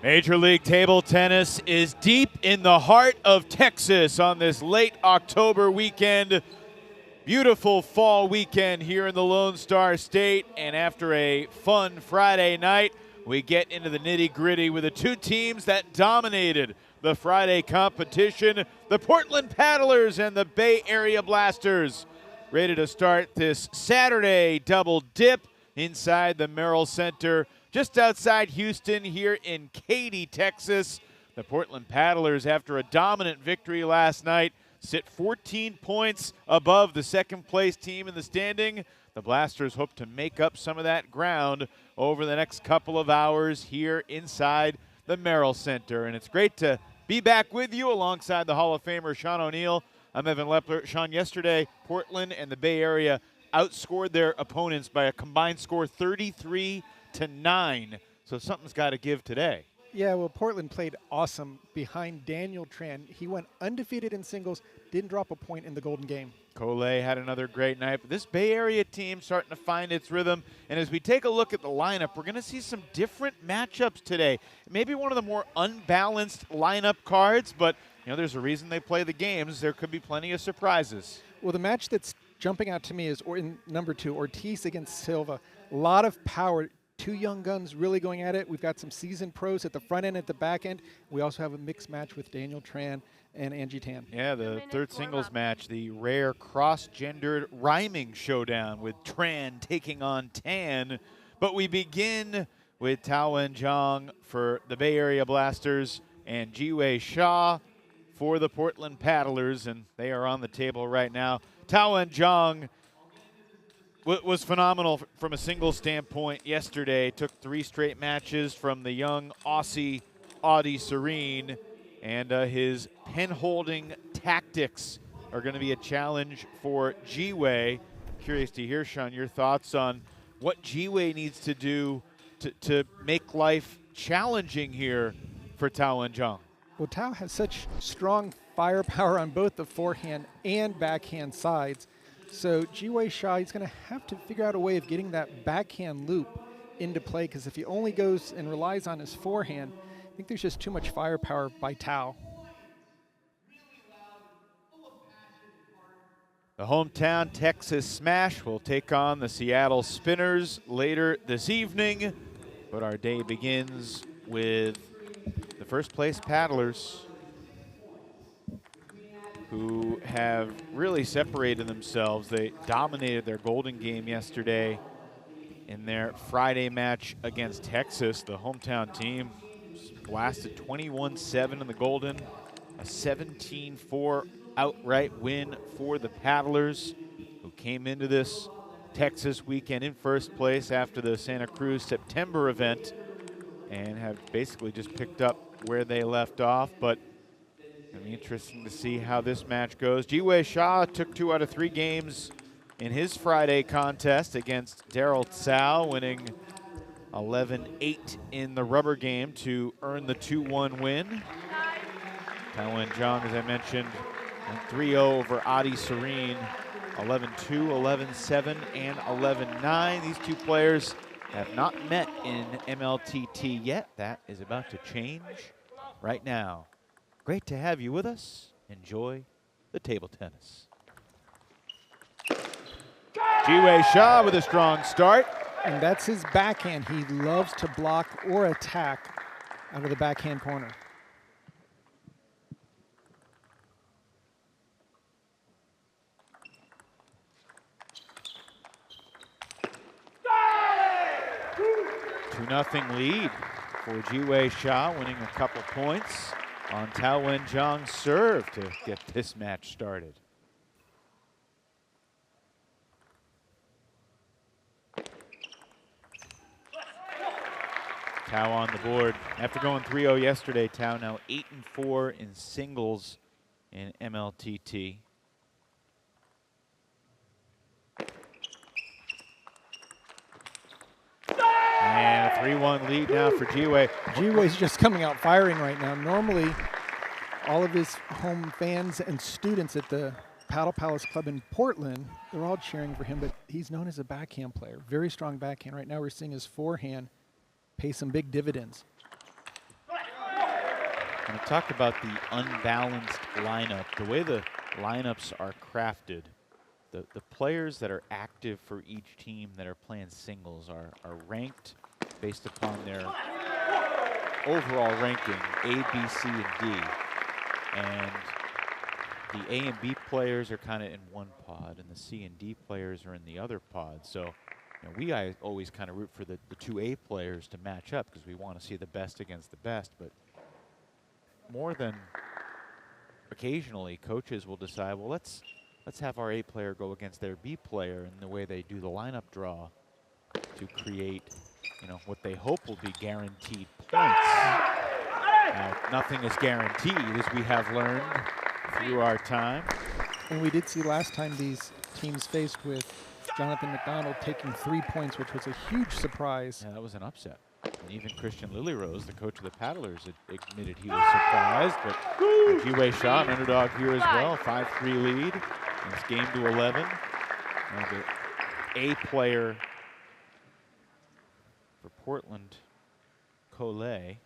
Major League Table Tennis is deep in the heart of Texas on this late October weekend. Beautiful fall weekend here in the Lone Star State, and after a fun Friday night, we get into the nitty-gritty with the two teams that dominated the Friday competition, the Portland Paddlers and the Bay Area Blasters. Ready to start this Saturday double dip inside the Merrill Center, just outside Houston here in Katy, Texas. The Portland Paddlers, after a dominant victory last night, sit 14 points above the second-place team in the standing. The Blasters hope to make up some of that ground over the next couple of hours here inside the Merrill Center. And it's great to be back with you alongside the Hall of Famer Sean O'Neill. I'm Evan Lepler. Sean, yesterday, Portland and the Bay Area outscored their opponents by a combined score 33-9. So something's got to give today. Yeah, well, Portland played awesome behind Daniel Tran. He went undefeated in singles, didn't drop a point in the Golden Game. Coley had another great night. But this Bay Area team starting to find its rhythm. And as we take a look at the lineup, we're going to see some different matchups today. Maybe one of the more unbalanced lineup cards, but you know, there's a reason they play the games. There could be plenty of surprises. Well, the match that's jumping out to me is in number 2, Ortiz against Silva. A lot of power. Two young guns really going at it. We've got some seasoned pros at the front end, at the back end. We also have a mixed match with Daniel Tran and Angie Tan. Yeah, the third singles match, the rare cross-gendered rhyming showdown with Tran taking on Tan. But we begin with Jong for the Bay Area Blasters and Jiwei Shaw for the Portland Paddlers, and they are on the table right now. Jong was phenomenal from a single standpoint yesterday. Took 3 straight matches from the young Aussie Audie Serene, and his pen-holding tactics are going to be a challenge for Jiwei. Curious to hear, Sean, your thoughts on what Jiwei needs to do to make life challenging here for Jong. Well, Tao has such strong firepower on both the forehand and backhand sides. So Jiwei Shaw, he's going to have to figure out a way of getting that backhand loop into play, because if he only goes and relies on his forehand, I think there's just too much firepower by Tao. The hometown Texas Smash will take on the Seattle Spinners later this evening, but our day begins with the first place Paddlers, who have really separated themselves. They dominated their Golden Game yesterday in their Friday match against Texas. The hometown team blasted 21-7 in the Golden, a 17-4 outright win for the Paddlers, who came into this Texas weekend in first place after the Santa Cruz September event and have basically just picked up where they left off. But it'll be interesting to see how this match goes. Jiwei Shaw took 2 out of 3 games in his Friday contest against Daryl Tsao, winning 11-8 in the rubber game to earn the 2-1 win. Jong, as I mentioned, went 3-0 over Audie Serene, 11-2, 11-7, and 11-9. These two players have not met in MLTT yet. That is about to change right now. Great to have you with us. Enjoy the table tennis. Jiwei Shaw with a strong start. And that's his backhand. He loves to block or attack out of the backhand corner. Two 2-0 lead for Jiwei Shaw, winning a couple points on Jong's serve to get this match started. Tao on the board. After going 3-0 yesterday, Tao now 8-4 in singles in MLTT. And a 3-1 lead now for Jiwei. Jiwei's just coming out firing right now. Normally, all of his home fans and students at the Paddle Palace Club in Portland, they're all cheering for him, but he's known as a backhand player. Very strong backhand. Right now we're seeing his forehand pay some big dividends. When I talk about the unbalanced lineup, the way the lineups are crafted, the players that are active for each team that are playing singles are ranked based upon their overall ranking, A, B, C, and D. And the A and B players are kind of in one pod, and the C and D players are in the other pod. So, you know, we always kind of root for the 2A players to match up because we want to see the best against the best. But more than occasionally, coaches will decide, well, let's have our A player go against their B player, in the way they do the lineup draw to create, you know, what they hope will be guaranteed points. Now, nothing is guaranteed, as we have learned through our time. And we did see last time these teams faced with Jonathan McDonald taking 3 points, which was a huge surprise. Yeah, that was an upset. And even Christian Lilyrose, the coach of the Paddlers, admitted he was surprised. But Jiwei Shaw, an underdog here as well, 5-3 lead. And it's game to 11. And the A player for Portland, Collet.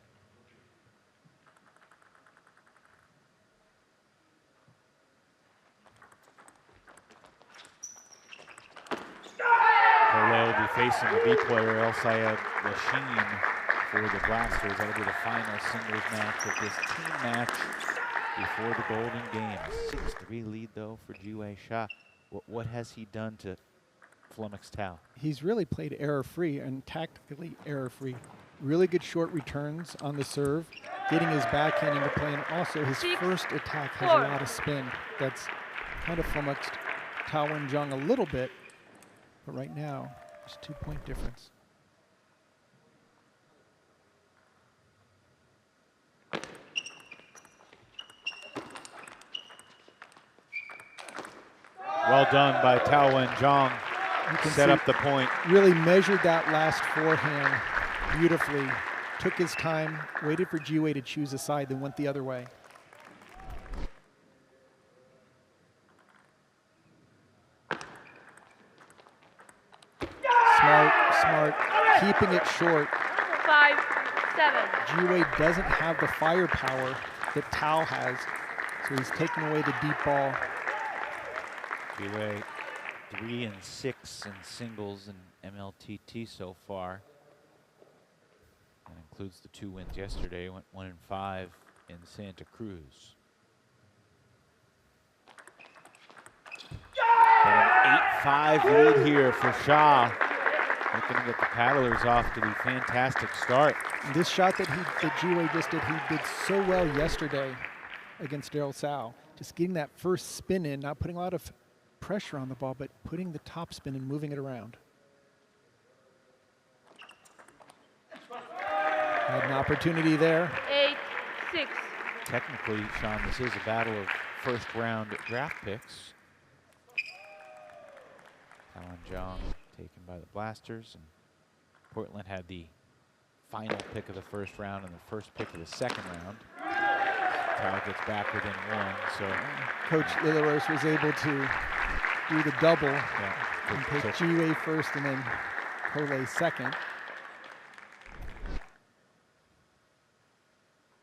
Collet will be facing the B player, El Sayed Lasheen, for the Blasters. That'll be the final singles match of this team match before the Golden Games. 6-3 lead, though, for Jiwei Shaw. What has he done to flummox Tao? He's really played error-free and tactically error-free. Really good short returns on the serve, getting his backhand into play, and also his first attack has a lot of spin. That's kind of flummoxed Tao and Jong a little bit, but right now, it's a 2-point difference. Well done by Tao and Jong. You can set up the point. Really measured that last forehand beautifully. Took his time, waited for Jiwei to choose a side, then went the other way. Smart, keeping it short. 5-7. Jiwei doesn't have the firepower that Tao has, so he's taking away the deep ball. Jiwei 3 and 6 in singles and MLTT so far. That includes the 2 wins yesterday. Went 1 and 5 in Santa Cruz. An 8-5 lead here for Shaw. Looking to get the Paddlers off to the fantastic start. This shot that Jiwei just did, he did so well yesterday against Daryl Sow. Just getting that first spin in, not putting a lot of pressure on the ball, but putting the top spin and moving it around. Had an opportunity there. 8-6. Technically, Sean, this is a battle of first round draft picks. Alan Jong taken by the Blasters, and Portland had the final pick of the first round and the first pick of the second round. Tao gets back within 1, so Coach Lilyrose was able to do the double, yeah, and take Jiwei first and then Collet second.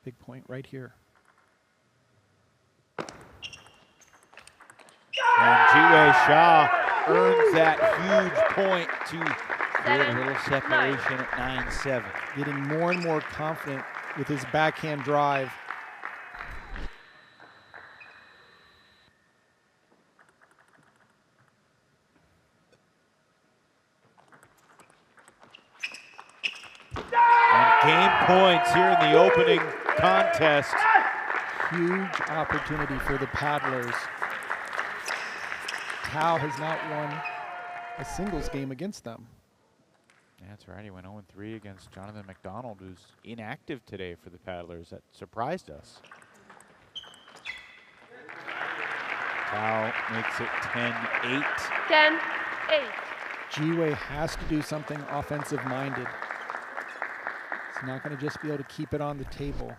Big point right here. And Jiwei Shaw earns that huge point to create a little separation at 9-7. Getting more and more confident with his backhand drive. And game points here in the opening contest. Huge opportunity for the Paddlers. Tao has not won a singles game against them. Yeah, that's right. He went 0-3 against Jonathan McDonald, who's inactive today for the Paddlers. That surprised us. Tao makes it 10-8. 10-8. Jiwei has to do something offensive-minded. He's not going to just be able to keep it on the table.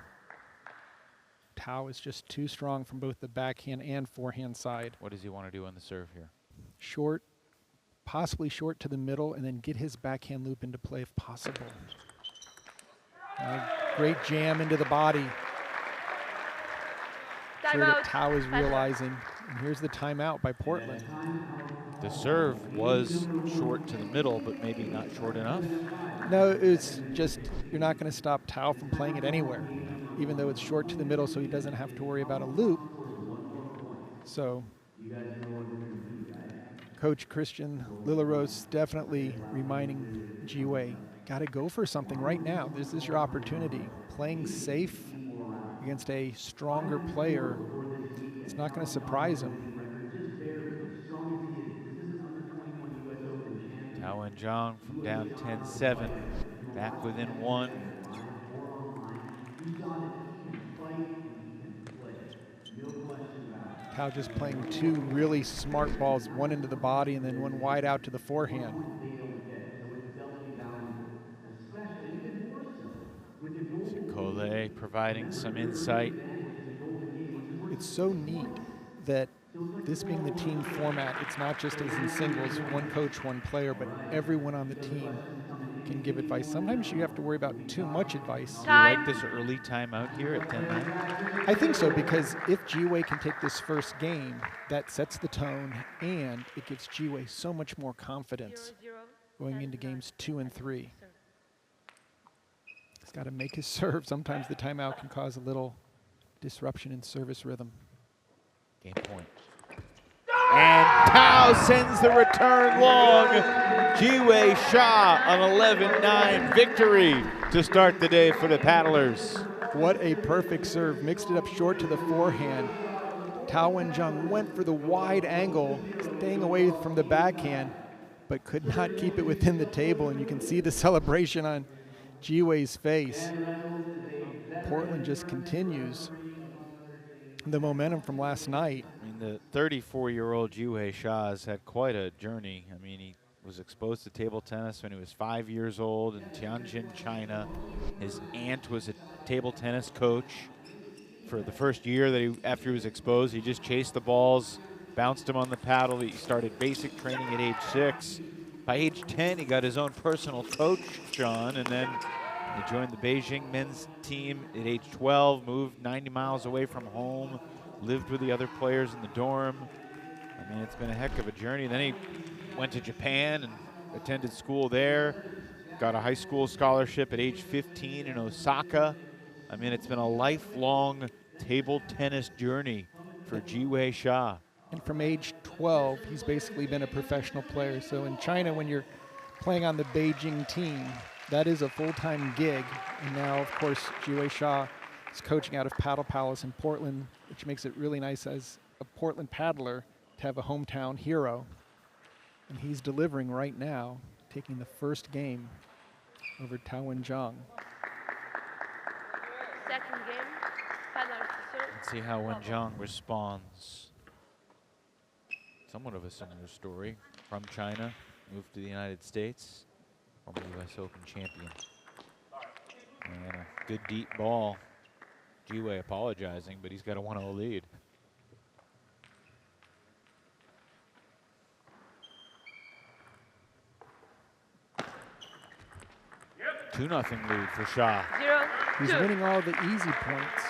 Tao is just too strong from both the backhand and forehand side. What does he want to do on the serve here? Short, possibly short to the middle, and then get his backhand loop into play if possible. Great jam into the body. fear that Timeout. Tao is Paddler. realizing. And here's the timeout by Portland. The serve was short to the middle, but maybe not short enough. No, it's just you're not going to stop Tao from playing it anywhere, even though it's short to the middle, so he doesn't have to worry about a loop. So Coach Christian Lillaros definitely reminding Ji-Wei, got to go for something right now. This is your opportunity. Playing safe against a stronger player, it's not going to surprise him. Tao and Jong from down 10-7, back within 1. Tao just playing 2 really smart balls, one into the body and then one wide out to the forehand. Cole providing some insight. It's so neat that this being the team format, it's not just as in singles, one coach, one player, but everyone on the team can give advice. Sometimes you have to worry about too much advice. Do you like this early timeout here at 10-9? I think so, because if Ji-Wei can take this first game, that sets the tone, and it gives Ji-Wei so much more confidence going into games 2 and 3. He's got to make his serve. Sometimes the timeout can cause a little disruption in service rhythm. Game point. And Tao sends the return long. Ji-Wei Sha, an 11-9 victory to start the day for the Paddlers. What a perfect serve. Mixed it up short to the forehand. Tao Wen-Jung went for the wide angle, staying away from the backhand, but could not keep it within the table, and you can see the celebration on Ji-Wei's face. Portland just continues the momentum from last night. I mean, the 34-year-old Ji-Wei Sha has had quite a journey. I mean, he was exposed to table tennis when he was 5 years old in Tianjin, China. His aunt was a table tennis coach. For the first year that after he was exposed, he just chased the balls, bounced them on the paddle. He started basic training at age 6. By age 10, he got his own personal coach, John, and then he joined the Beijing men's team at age 12, moved 90 miles away from home, lived with the other players in the dorm. I mean, it's been a heck of a journey. Then he went to Japan and attended school there, got a high school scholarship at age 15 in Osaka. I mean, it's been a lifelong table tennis journey for Ji-Wei Sha. And from age 12, he's basically been a professional player. So in China, when you're playing on the Beijing team, that is a full-time gig. And now, of course, Ji-Wei Sha is coaching out of Paddle Palace in Portland, which makes it really nice as a Portland paddler to have a hometown hero. And he's delivering right now, taking the first game over Tao Wen-Jung. Second game. Paddler to serve. Let's see how Wen-Jung responds. Somewhat of a similar story. From China, moved to the United States, former US Open champion. And a good deep ball. Ji-Wei apologizing, but he's got a 1-0 lead. Yep. 2-0 lead for Sha. 0-2. He's winning all the easy points.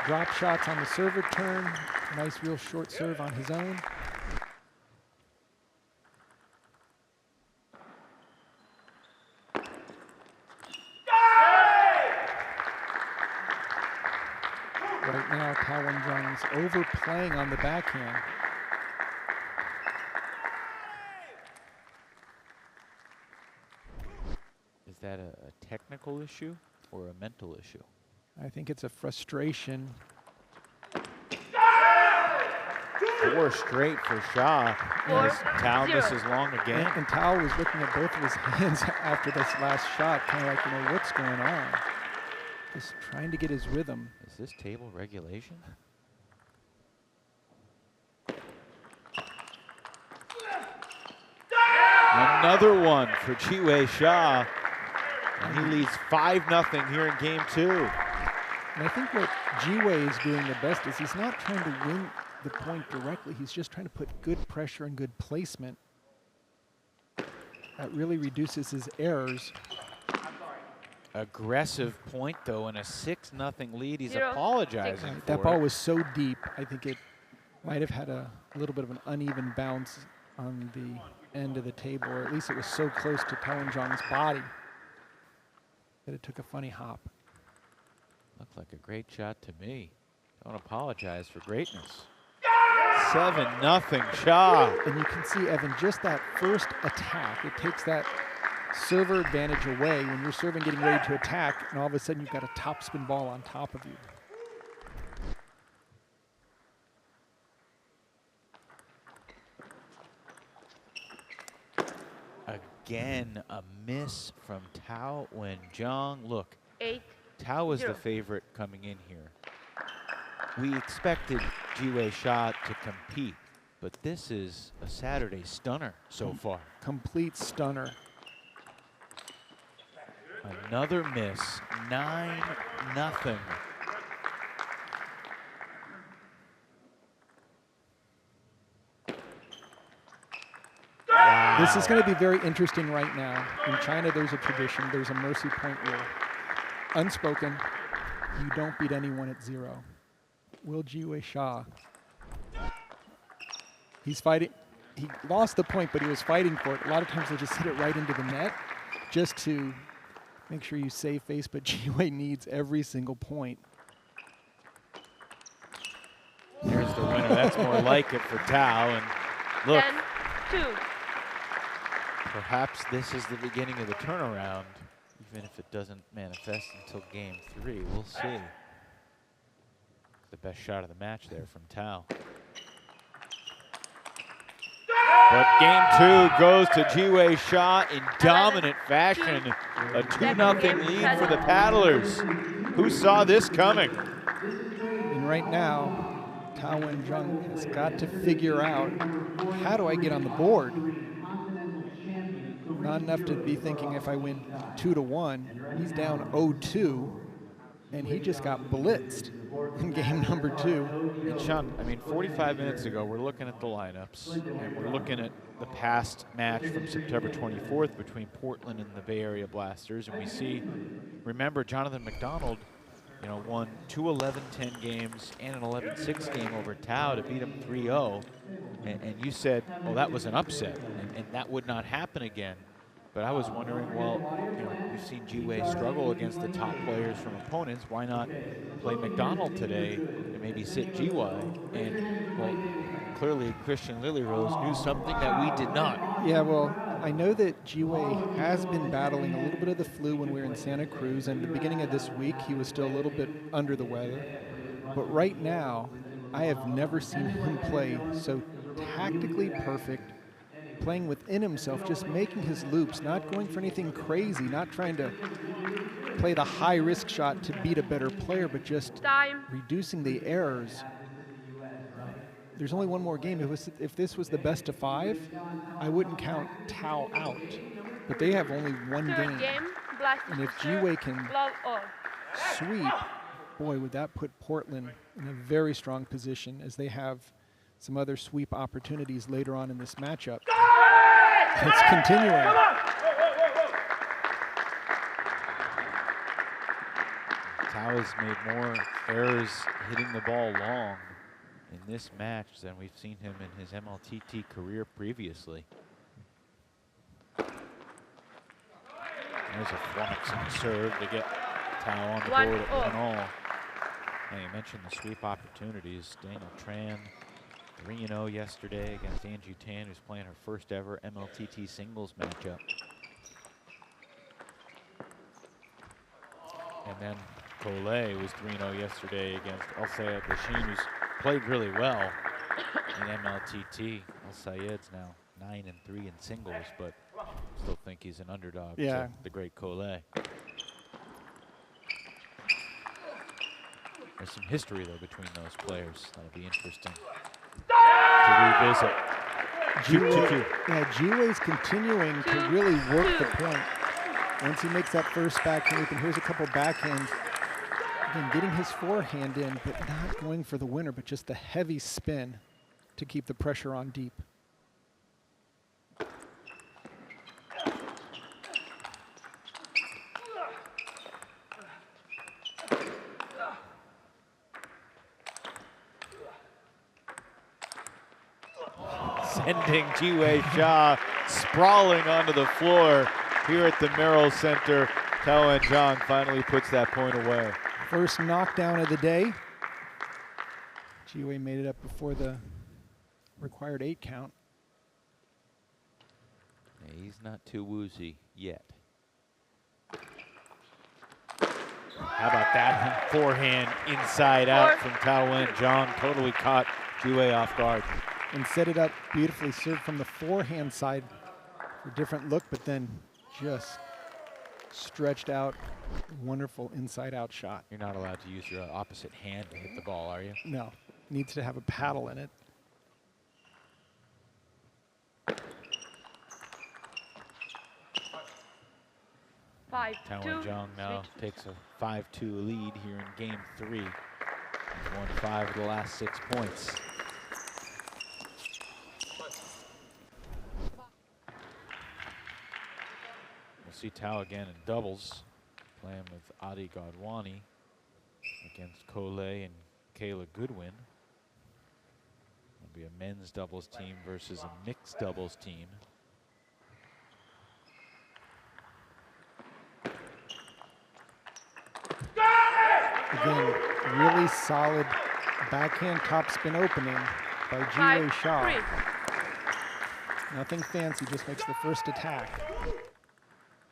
Drop shots on the serve return. Nice real short serve on his own. Right now, Tao Wen-Jung's overplaying on the backhand. Is that a technical issue or a mental issue? I think it's a frustration. 4 straight for Sha. Four, Tao zero. misses long again. And Tao was looking at both of his hands after this last shot, kind of like, you know, what's going on? Just trying to get his rhythm. Is this table regulation? Another one for Ji-Wei Sha. And he leads 5-0 here in game 2. And I think what Ji-Wei is doing the best is he's not trying to win the point directly. He's just trying to put good pressure and good placement. That really reduces his errors. aggressive point, though, and a 6-0 lead. He's 0-6. apologizing for That ball it. was so deep, I think it might have had a little bit of an uneven bounce on the end of the table, or at least it was so close to Jong's body that it took a funny hop. Looked like a great shot to me. Don't apologize for greatness. 7-0 Shaw. And you can see, Evan, just that first attack, it takes that server advantage away when you're serving getting ready to attack, and all of a sudden you've got a topspin ball on top of you. Again, a miss from Tao when Jong. Look, 8. Tao was the 0. favorite coming in here. We expected Jiwei Sha to compete, but this is a Saturday stunner so far. Complete stunner. Another miss, 9-0. Wow. This is going to be very interesting right now. In China, there's a tradition, there's a mercy point rule. Unspoken, you don't beat anyone at 0. Will Jiwei Sha? He's fighting. He lost the point, but he was fighting for it. A lot of times they just hit it right into the net just to make sure you save face, but Jiwei needs every single point. There's the winner. That's more like it for Tao. And look, 10-2. perhaps this is the beginning of the turnaround, even if it doesn't manifest until game 3. We'll see. The best shot of the match there from Tao. But game 2 goes to Jiwei Sha in dominant fashion. A 2-0 lead for the paddlers. Who saw this coming? And right now, Tao Wen-jung has got to figure out, how do I get on the board? Not enough to be thinking if I win 2-1. He's down 0-2, and he just got blitzed in game number 2. And Sean, I mean, 45 minutes ago, we're looking at the lineups, and we're looking at the past match from September 24th between Portland and the Bay Area Blasters, and we see, remember, Jonathan McDonald, you know, won 2 11-10 games and an 11-6 game over Tao to beat him 3-0. And you said, well, that was an upset, and that would not happen again. But I was wondering, well, you know, we've seen Jiwei struggle against the top players from opponents. Why not play McDonald today and maybe sit Jiwei? And, well, clearly Christian Lilyrose knew something that we did not. Yeah, well, I know that Jiwei has been battling a little bit of the flu when we were in Santa Cruz, and at the beginning of this week, he was still a little bit under the weather. But right now, I have never seen him play so tactically perfect, playing within himself, just making his loops, not going for anything crazy, not trying to play the high-risk shot to beat a better player, but just reducing the errors. There's only one more game. If this was the best of 5, I wouldn't count Tao out. But they have only one game. And if Jiwei can sweep, boy, would that put Portland in a very strong position, as they have some other sweep opportunities later on in this matchup. It's continuing. Tao has made more errors hitting the ball long in this match than we've seen him in his MLTT career previously. There's a flummoxing serve to get Tao on the board at 1-all. Now, you mentioned the sweep opportunities. Daniel Tran, 3-0 yesterday against Angie Tan, who's playing her first ever MLTT singles matchup. And then Collet was 3-0 yesterday against El Sayed Lachine, who's played really well in MLTT. El Sayed's now 9-3 in singles, but still think he's an underdog to the great Collet. There's some history, though, between those players. That'll be interesting to revisit. Jiwei's continuing to really work the point. Once he makes that first backhand loop, and here's a couple backhands. Again, getting his forehand in, but not going for the winner, but just the heavy spin to keep the pressure on deep. sending Jiwei Sha sprawling onto the floor here at the Merrill Center. Taowen Jong finally puts that point away. First knockdown of the day. Jiwei made it up before the required 8 count. Yeah, he's not too woozy yet. How about that forehand inside out from Taowen Jong? Totally caught Jiwei off guard. And set it up beautifully, served from the forehand side for a different look, but then just stretched out. Wonderful inside out shot. You're not allowed to use your opposite hand to hit the ball, are you? No, needs to have a paddle in it. Taowen Jong now takes a 5-2 lead here in game 3. He's won 5 of the last 6 points. We'll see Tao again in doubles, playing with Adi Godwani against Kole and Kayla Goodwin. It'll be a men's doubles team versus a mixed doubles team. Again, really solid backhand topspin opening by Jiwei Sha. Nothing fancy, just makes the first attack,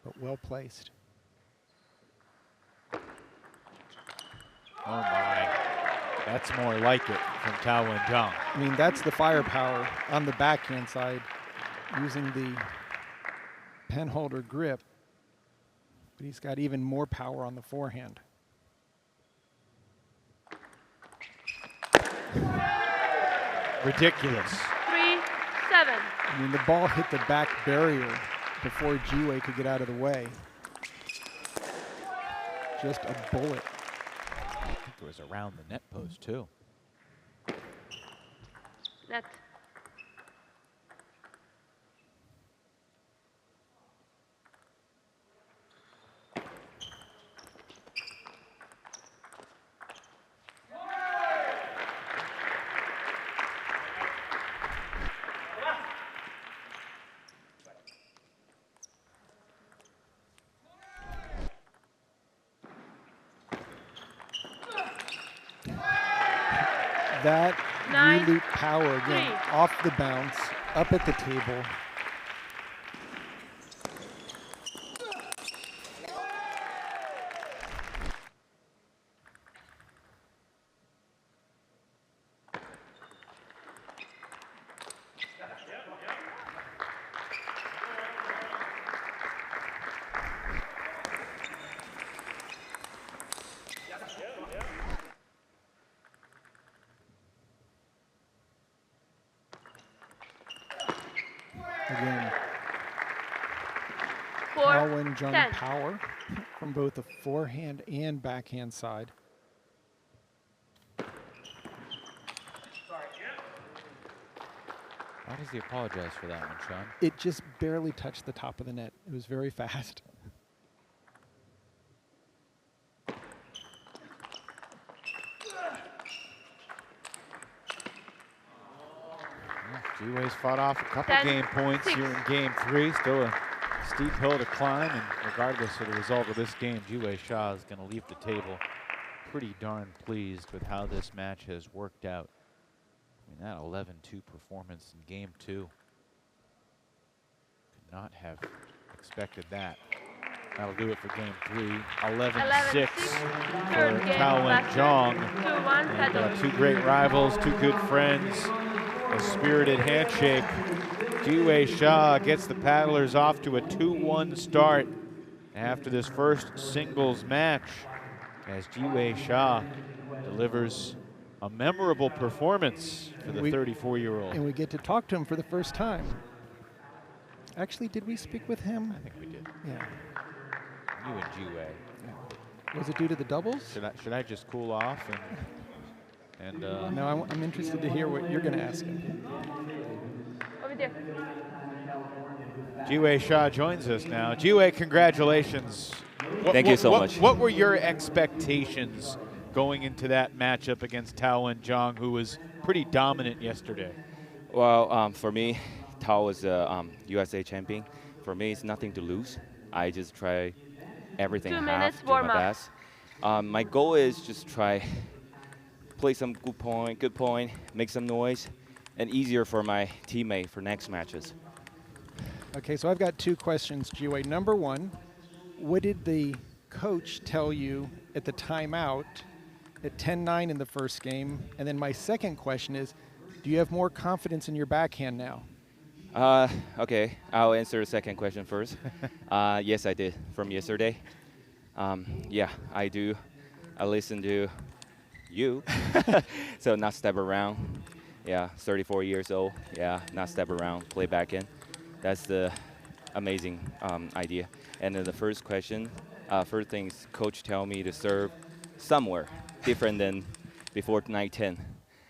but well placed. Oh my, that's more like it from Taowen Jong. I mean, that's the firepower on the backhand side, using the pen holder grip, but he's got even more power on the forehand. Ridiculous. 3-7. I mean, the ball hit the back barrier before Jiwei could get out of the way. Just a bullet. I think it was around the net post too. Net. That 9, reloop power again, 3. off the bounce, up at the table. Again, Taowen Jong 10. power from both the forehand and backhand side. Why does he apologize for that one, Sean? It just barely touched the top of the net. It was very fast. Jiwei's fought off a couple 10, game points 6. here in game 3. Still a steep hill to climb, and regardless of the result of this game, Jiwei Sha is going to leave the table pretty darn pleased with how this match has worked out. I mean, that 11-2 performance in game 2. Could not have expected that. That'll do it for game 3. 11-6 for Taowen Jong. 2-1 Two great rivals, two good friends. A spirited handshake. Jiwei Sha gets the paddlers off to a 2-1 start after this first singles match, as Jiwei Sha delivers a memorable performance for the 34-year-old. And we get to talk to him for the first time. Actually, did we speak with him? I think we did. Yeah. You and Jiwei. Yeah. Was it due to the doubles? Should I just cool off and No, I'm interested to hear what you're going to ask him. Over there. Jiwei Sha joins us now. Jiwei, congratulations. Thank you so much. What were your expectations going into that matchup against Taowen Jong, who was pretty dominant yesterday? Well, for me, Tao was a USA champion. For me, it's nothing to lose. I just try everything 2 I minutes have, do my warm up. best. My goal is just try play some good point, make some noise, and easier for my teammate for next matches. Okay, so I've got 2 questions, Jiwei. Number 1, what did the coach tell you at the timeout at 10-9 in the first game? And then my second question is, do you have more confidence in your backhand now? Okay, I'll answer the second question first. Yes, I did from yesterday. Yeah, I do. I listen to you, so not step around. Yeah, 34 years old. Yeah, not step around, play back in. That's the amazing idea. And then the first question, first things coach tell me to serve somewhere different than before night 10.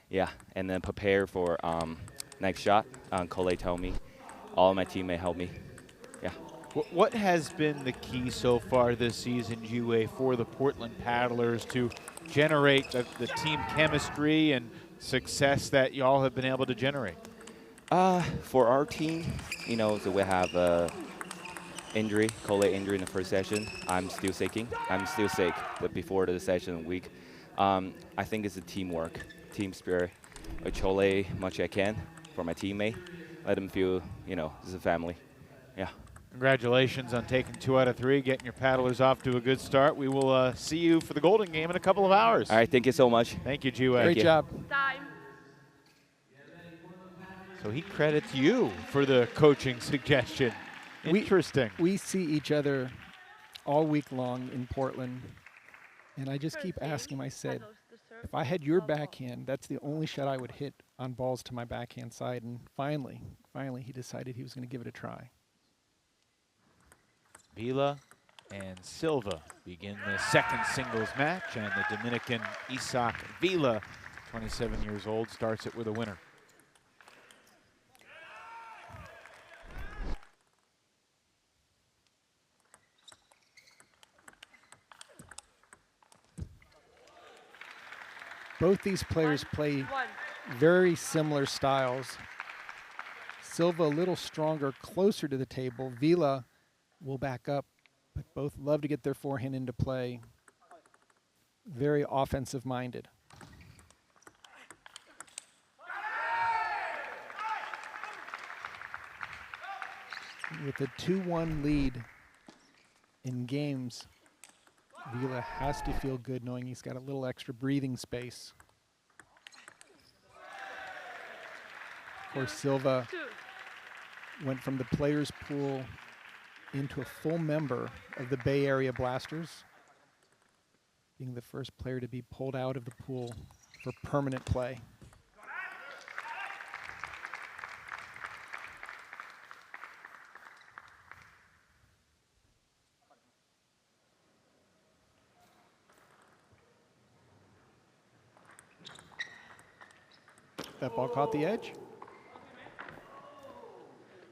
Yeah, and then prepare for next shot. Cole tell me, all my teammates help me. Yeah. What has been the key so far this season, Jiwei, for the Portland Paddlers to generate the team chemistry and success that y'all have been able to generate? For our team, so we have injury, Cole injury in the first session. I'm still sick, but before the session week, I think it's a teamwork, team spirit. I Chole much I can for my teammate. Let them feel, it's a family. Yeah. Congratulations on taking 2 out of 3, getting your Paddlers off to a good start. We will see you for the Golden Game in a couple of hours. All right, thank you so much. Thank you, Jiwei. Great job. Time. So he credits you for the coaching suggestion. Interesting. We see each other all week long in Portland, and I just keep asking, I said, if I had your backhand, that's the only shot I would hit on balls to my backhand side. And finally, he decided he was going to give it a try. Vila and Silva begin the second singles match, and the Dominican Isaac Vila, 27 years old, starts it with a winner. Both these players play very similar styles. Silva a little stronger, closer to the table. Vila will back up, but both love to get their forehand into play. Very offensive-minded. With a 2-1 lead in games, Vila has to feel good knowing he's got a little extra breathing space. Of course, Silva went from the players' pool into a full member of the Bay Area Blasters, being the first player to be pulled out of the pool for permanent play. That ball caught the edge.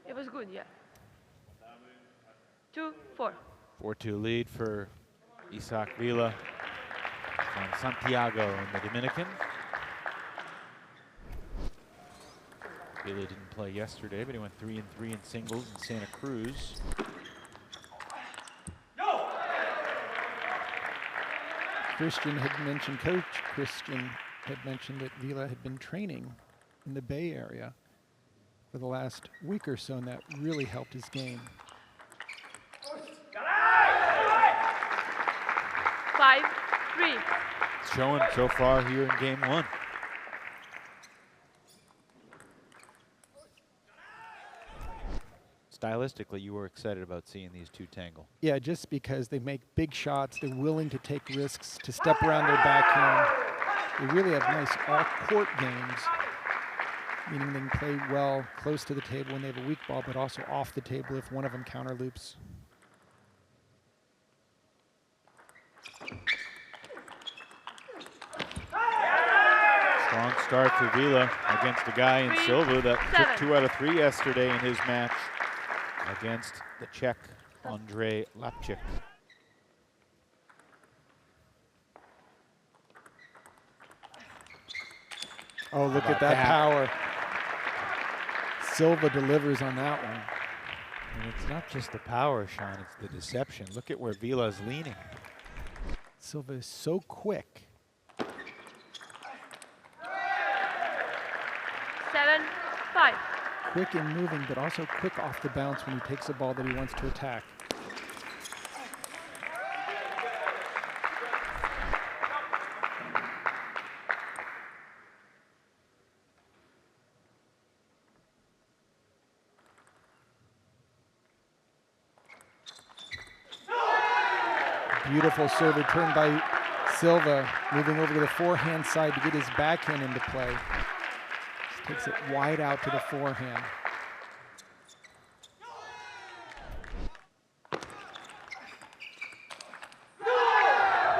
It was good, yeah. 2-4. 4-2 lead for Isaac Vila from Santiago in the Dominican. Vila didn't play yesterday, but he went 3-3 in singles in Santa Cruz. Christian had mentioned, Coach Christian had mentioned that Vila had been training in the Bay Area for the last week or so, and that really helped his game. 5-3. It's showing so far here in game 1. Stylistically, you were excited about seeing these two tangle. Yeah, just because they make big shots, they're willing to take risks, to step around their backhand. They really have nice all-court games, meaning they can play well close to the table when they have a weak ball, but also off the table if one of them counter loops. Strong start for Vila against a guy in Silva that took 2 out of 3 yesterday in his match against the Czech Andrej Lapčík. Oh, look at that power. Silva delivers on that one. And it's not just the power, Sean, it's the deception. Look at where Vila's leaning. Silva is so quick. 7-5. Quick in moving, but also quick off the bounce when he takes a ball that he wants to attack. Beautiful serve return by Silva, moving over to the forehand side to get his backhand into play. Just takes it wide out to the forehand.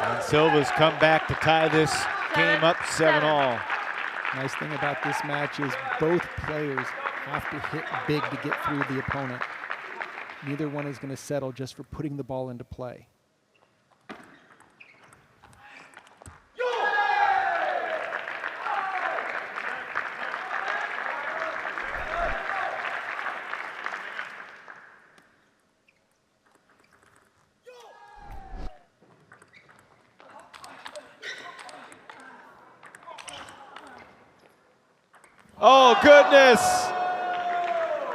And Silva's come back to tie this game up 7-all. Nice thing about this match is both players have to hit big to get through the opponent. Neither one is going to settle just for putting the ball into play. Oh, goodness!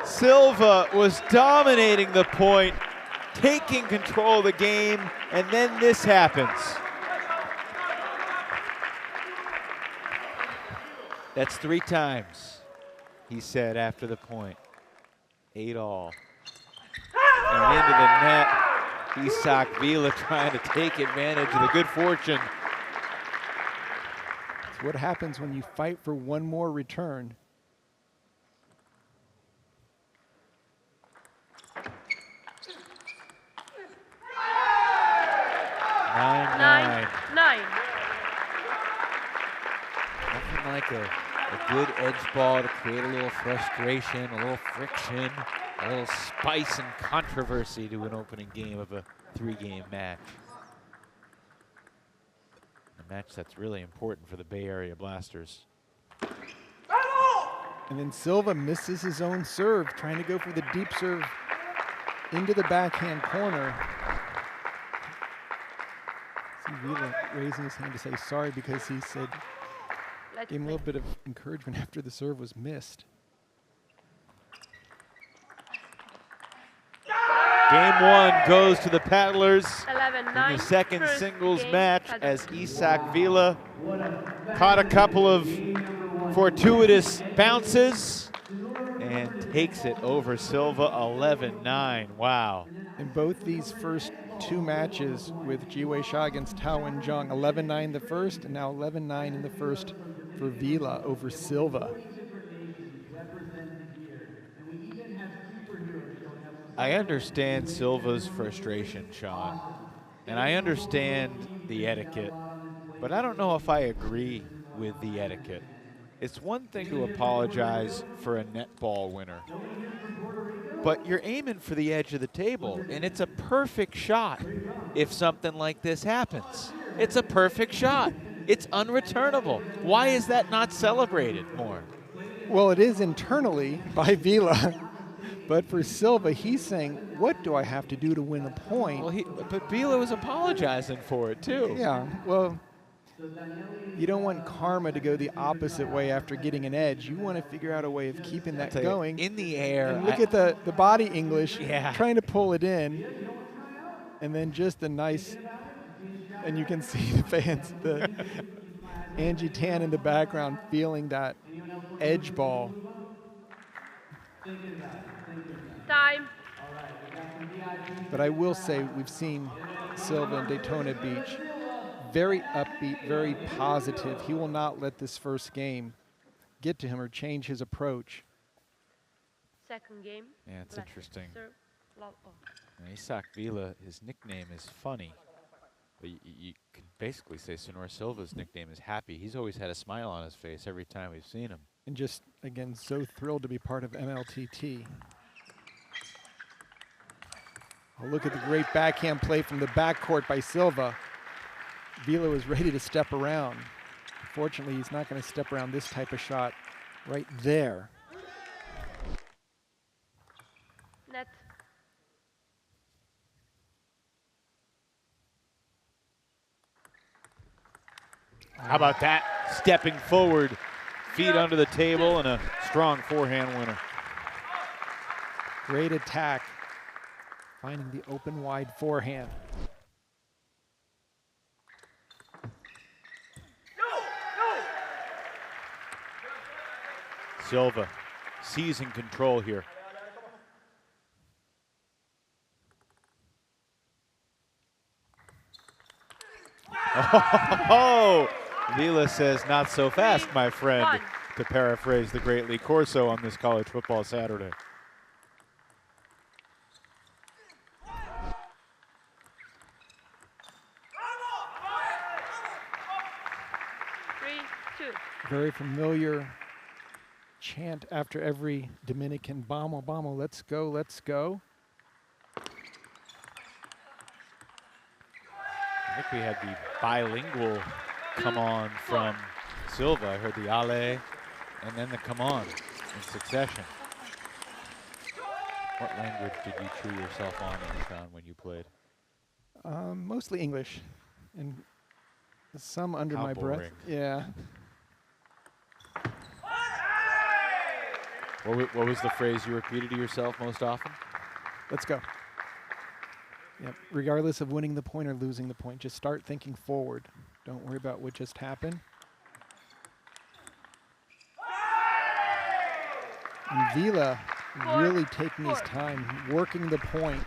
Silva was dominating the point, taking control of the game, and then this happens. That's 3 times, he said after the point. 8-all. And into the net, Isak Vila trying to take advantage of the good fortune. It's what happens when you fight for one more return. Nine. Nothing like a good edge ball to create a little frustration, a little friction, a little spice and controversy to an opening game of a 3-game match. A match that's really important for the Bay Area Blasters. And then Silva misses his own serve, trying to go for the deep serve into the backhand corner. See Vila raising his hand to say sorry because he said, gave him a little bit of encouragement after the serve was missed. Game 1 goes to the Paddlers 11-9. in the second First singles game, match Paddlers. as Isak Vila caught a couple of fortuitous bounces and takes it over Silva 11-9. Wow. In both these first 2 matches with Jiwei Sha against Tao and Jong, 11-9 the first and now 11-9 in the first for Vila over Silva. I understand Silva's frustration, Sean, and I understand the etiquette, but I don't know if I agree with the etiquette. It's one thing to apologize for a netball winner, but you're aiming for the edge of the table, and it's a perfect shot if something like this happens. It's a perfect shot. It's unreturnable. Why is that not celebrated more? Well, it is internally by Vila. But for Silva, he's saying, what do I have to do to win a point? Well, but Vila was apologizing for it, too. Yeah, well, you don't want karma to go the opposite way after getting an edge. You want to figure out a way of keeping that going. In the air. And look at the body English, Yeah. trying to pull it in. And then just a nice, and you can see the fans, the Angie Tan in the background feeling that edge ball. Time. But I will say we've seen Silva in Daytona Beach. Very upbeat, very positive. He will not let this first game get to him or change his approach. Second game. Yeah, it's Black interesting. serve. And Isak Vila, his nickname is Funny. But you could basically say Sonora Silva's nickname is Happy. He's always had a smile on his face every time we've seen him. And just, again, so thrilled to be part of MLTT. Oh, look at the great backhand play from the backcourt by Silva. Vila was ready to step around. Fortunately, he's not going to step around this type of shot right there. Net. How about that? Stepping forward, feet under the table, and a strong forehand winner. Great attack, finding the open wide forehand. Silva seizing control here. Oh, Vila says, not so fast, my friend, 1. to paraphrase the great Lee Corso on this college football Saturday. Three, 2. Very familiar chant after every Dominican, "Vamos, vamos, let's go, let's go." I think we had the bilingual come on from Silva. I heard the ale and then the come on in succession. What language did you chew yourself on when you played? Mostly English, and some under How my boring. breath. Yeah. What was the phrase you repeated to yourself most often? Let's go. Yep. Regardless of winning the point or losing the point, just start thinking forward. Don't worry about what just happened. And Vila really taking his time, working the point.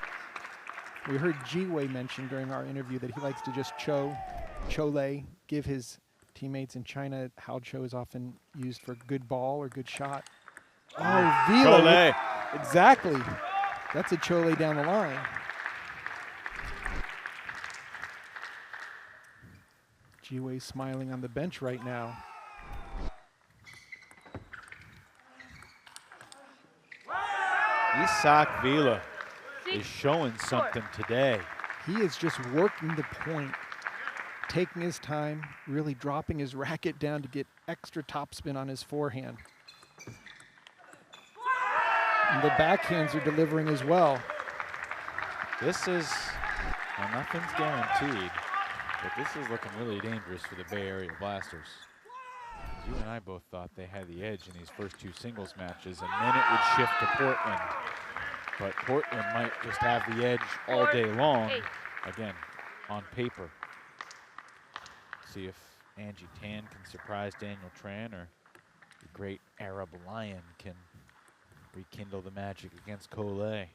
We heard Jiwei mention during our interview that he likes to just chole, give his teammates in China. Hao Cho is often used for good ball or good shot. Oh, Vila. Chole. Exactly. That's a chole down the line. Jiwei smiling on the bench right now. Isak Vila 6. is showing something today. He is just working the point, taking his time, really dropping his racket down to get extra topspin on his forehand. And the backhands are delivering as well. This is, well, nothing's guaranteed, but this is looking really dangerous for the Bay Area Blasters. You and I both thought they had the edge in these first two singles matches, and then it would shift to Portland. But Portland might just have the edge all day long, 8. again, on paper. See if Angie Tan can surprise Daniel Tran, or the great Arab Lion can rekindle the magic against Collet.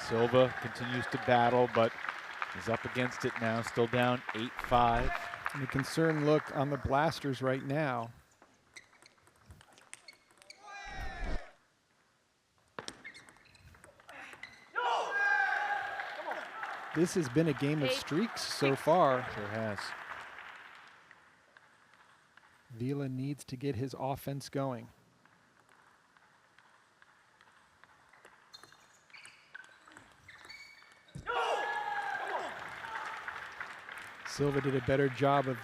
Silva continues to battle, but he's up against it now, still down 8-5. And a concerned look on the Blasters right now. This has been a game of 8, streaks so 6. far. Sure has. Vila needs to get his offense going. Silva did a better job of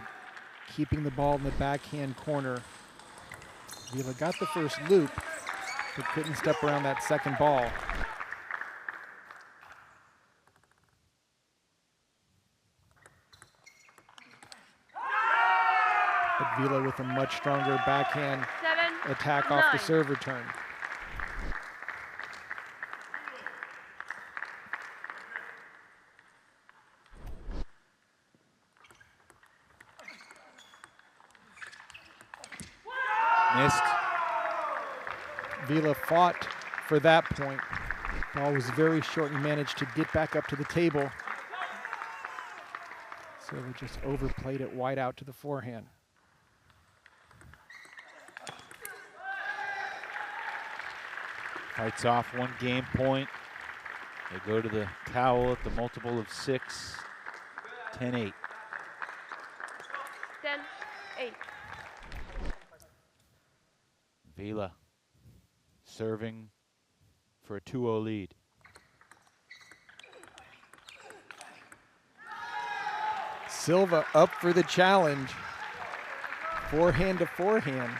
keeping the ball in the backhand corner. Vila got the first loop, but couldn't step around that second ball. But Vila with a much stronger backhand 7. attack off the 9. serve return. Missed. Vila fought for that point. Ball was very short and managed to get back up to the table. So we just overplayed it wide out to the forehand. Fights off one game point. They go to the towel at the multiple of 6, 10-8. 10, 8. Vila serving for a 2-0 lead. Silva up for the challenge. Forehand to forehand.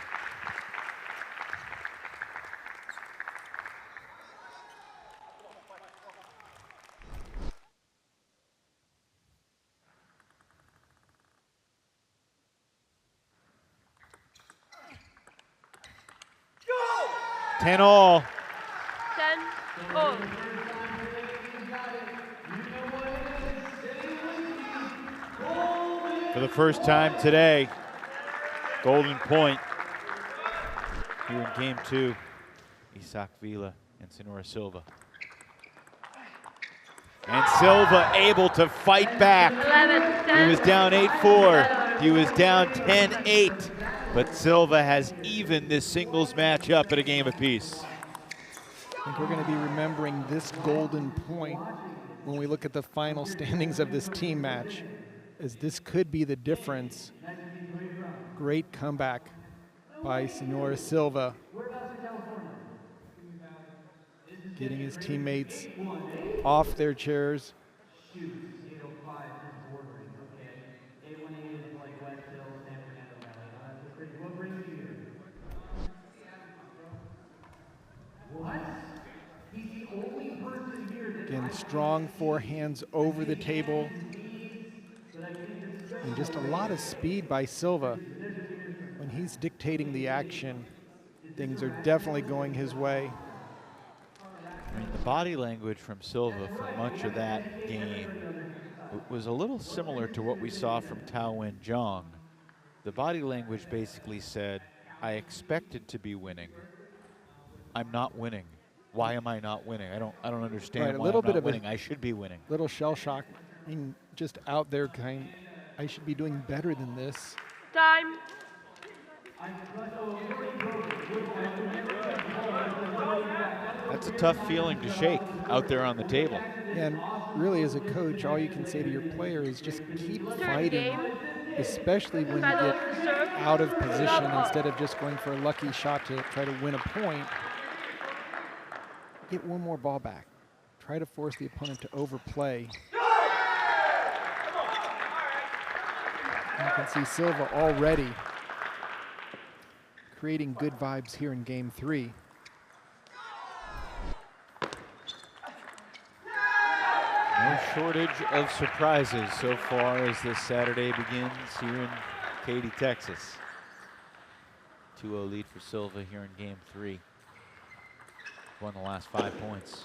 10 all. 10 all. For the first time today, golden point here in game 2. Isaac Vila and Senora Silva. And Silva able to fight back. 11, He was down 8-4. He was down 10-8. But Silva has evened this singles match up at a game apiece. I think we're going to be remembering this golden point when we look at the final standings of this team match, as this could be the difference. Great comeback by Senora Silva, getting his teammates off their chairs. Again, strong forehands over the table. And just a lot of speed by Silva. When he's dictating the action, things are definitely going his way. I mean, the body language from Silva for much of that game was a little similar to what we saw from Tao-Wen Jong. The body language basically said, I expected to be winning. I'm not winning. Why am I not winning? I don't understand Right, why I'm not winning. I should be winning. Little shell shock. I mean, just out there I should be doing better than this. time. That's a tough feeling to shake out there on the table. And really, as a coach, all you can say to your player is just keep Third fighting, game. especially when you Battle get of the serve. out of position instead of just going for a lucky shot to try to win a point. Get one more ball back. Try to force the opponent to overplay. You can see Silva already creating good vibes here in game 3. No shortage of surprises so far as this Saturday begins here in Katy, Texas. 2-0 lead for Silva here in game 3. Won the last 5 points.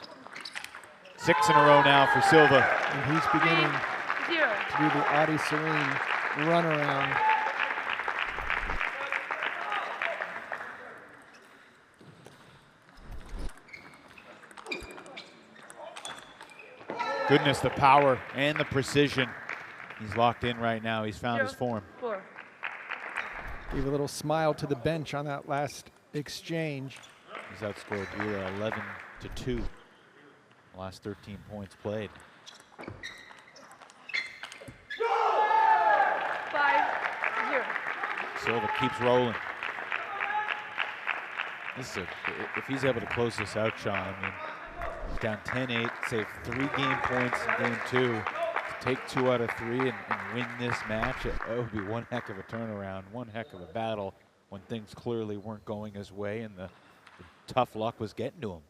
6 in a row now for Silva. And he's beginning 0. to do the Audi Serene run around. Goodness, the power and the precision. He's locked in right now. He's found his form. 4. Gave a little smile to the bench on that last exchange. He's outscored Vila 11-2. Last 13 points played. 5-0. Silva keeps rolling. This is if he's able to close this out, Sean, I mean, he's down 10-8, save 3 game points in game 2. To take 2 out of 3 and win this match, it would be one heck of a turnaround, one heck of a battle when things clearly weren't going his way and the tough luck was getting to him.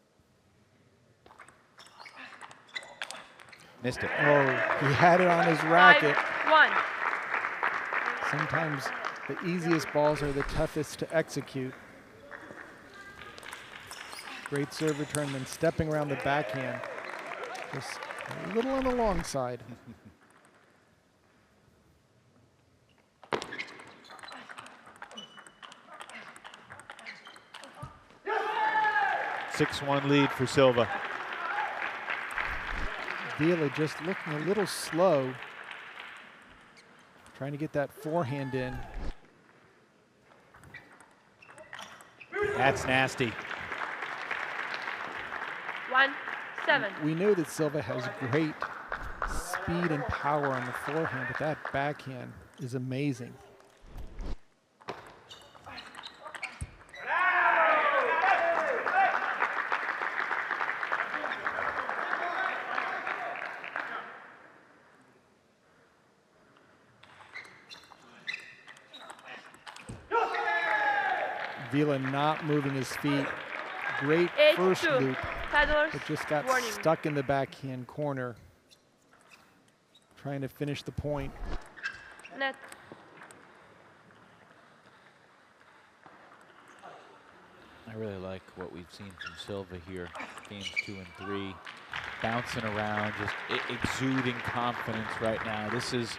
Missed it. Oh, he had it on his racket. 5-1. Sometimes the easiest balls are the toughest to execute. Great serve return, then stepping around the backhand. Just a little on the long side. 6-1 lead for Silva. Vila just looking a little slow. Trying to get that forehand in. That's nasty. 1-7. We know that Silva has great speed and power on the forehand, but that backhand is amazing. Vila not moving his feet. Great first 8-2. loop, Paddlers, but just got warning. stuck in the backhand corner. Trying to finish the point. I really like what we've seen from Silva here. Games 2 and 3. Bouncing around, just exuding confidence right now. This is,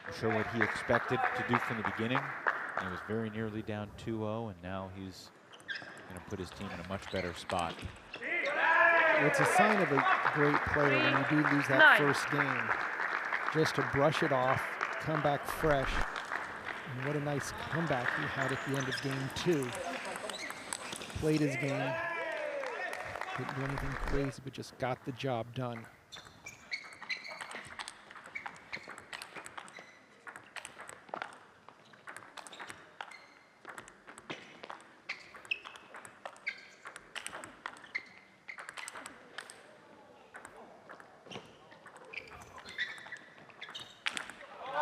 I'm sure, what he expected to do from the beginning. He was very nearly down 2-0, and now he's going to put his team in a much better spot. It's a sign of a great player when you do lose that first game. Just to brush it off, come back fresh. And what a nice comeback he had at the end of game 2. Played his game. Didn't do anything crazy, but just got the job done.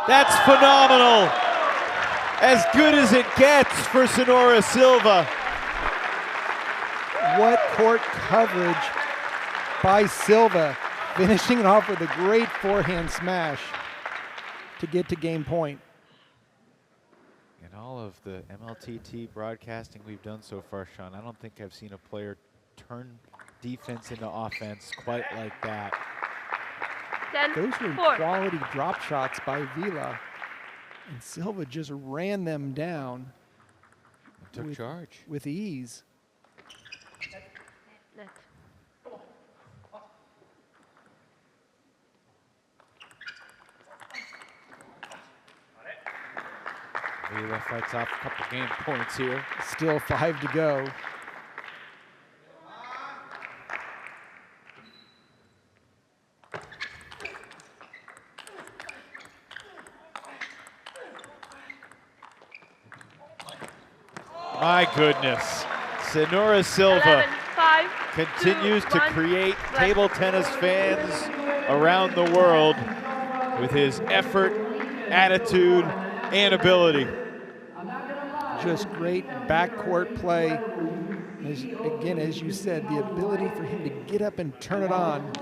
That's phenomenal. As good as it gets for Sonora Silva. What court coverage by Silva, finishing it off with a great forehand smash to get to game point. In all of the MLTT broadcasting we've done so far, Sean, I don't think I've seen a player turn defense into offense quite like that. Those were 4. quality drop shots by Vila, and Silva just ran them down. Took charge with ease. Net. Vila fights off a couple game points here. Still 5 to go. My goodness. Sonora Silva 11-5, continues 2, to 1, create left. table tennis fans around the world with his effort, attitude, and ability. Just great backcourt play. Again, as you said, the ability for him to get up and turn it on,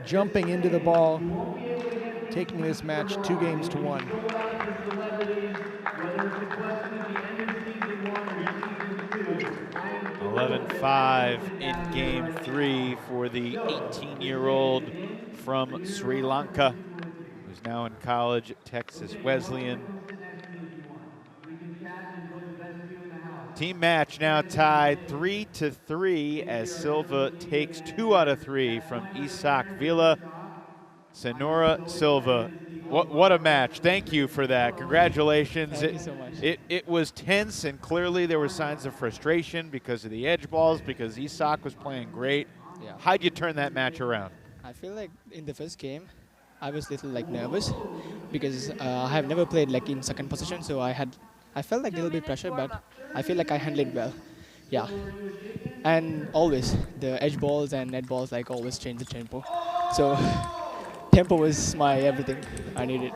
jumping into the ball, taking this match 2 games to 1. 11-5 in game 3 for the 18-year-old from Sri Lanka, who's now in college at Texas Wesleyan. Team match now tied 3-3 as Silva takes 2 out of 3 from Isak Vila. Sonora Silva, what a match. Thank you for that. Congratulations. Thank you so much. It was tense, and clearly there were signs of frustration because of the edge balls, because Isak was playing great. Yeah. How'd you turn that match around? I feel like in the first game, I was a little nervous because I have never played in second position, so I felt like a little bit pressure, but I feel like I handled it well. Yeah. And always the edge balls and net balls always change the tempo. So tempo was my everything I needed.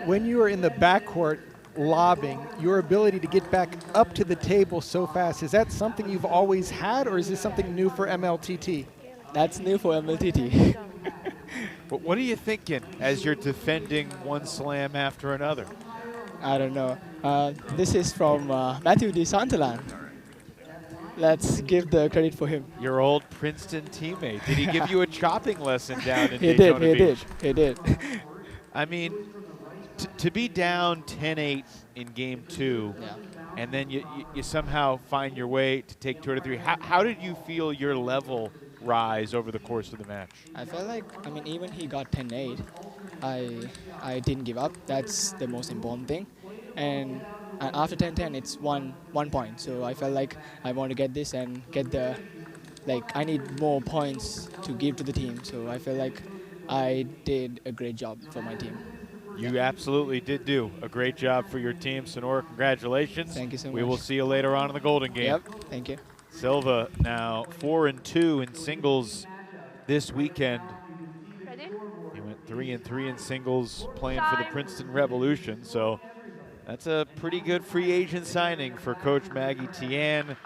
When you are in the backcourt lobbing, your ability to get back up to the table so fast, is that something you've always had, or is this something new for MLTT? That's new for MLTT. But what are you thinking as you're defending one slam after another? I don't know. This is from Matthew de Santalan. Let's give the credit for him. Your old Princeton teammate. Did he give you a chopping lesson down in He Daytona did, Beach? he did. I mean, to be down 10-8 in game 2, Yeah. and then you somehow find your way to take 2 out of 3. How did you feel your level rise over the course of the match? I felt like, even he got 10-8, I didn't give up. That's the most important thing. And after 10-10, it's one point. So I felt like I want to get this and get the, I need more points to give to the team. So I feel like I did a great job for my team. You absolutely did do a great job for your team. Sonora, congratulations. Thank you so much. We will see you later on in the Golden Game. Yep, thank you. Silva now 4-2 in singles this weekend. Ready? He went 3-3 in singles playing for the Princeton Revolution. So that's a pretty good free agent signing for Coach Maggie Tian.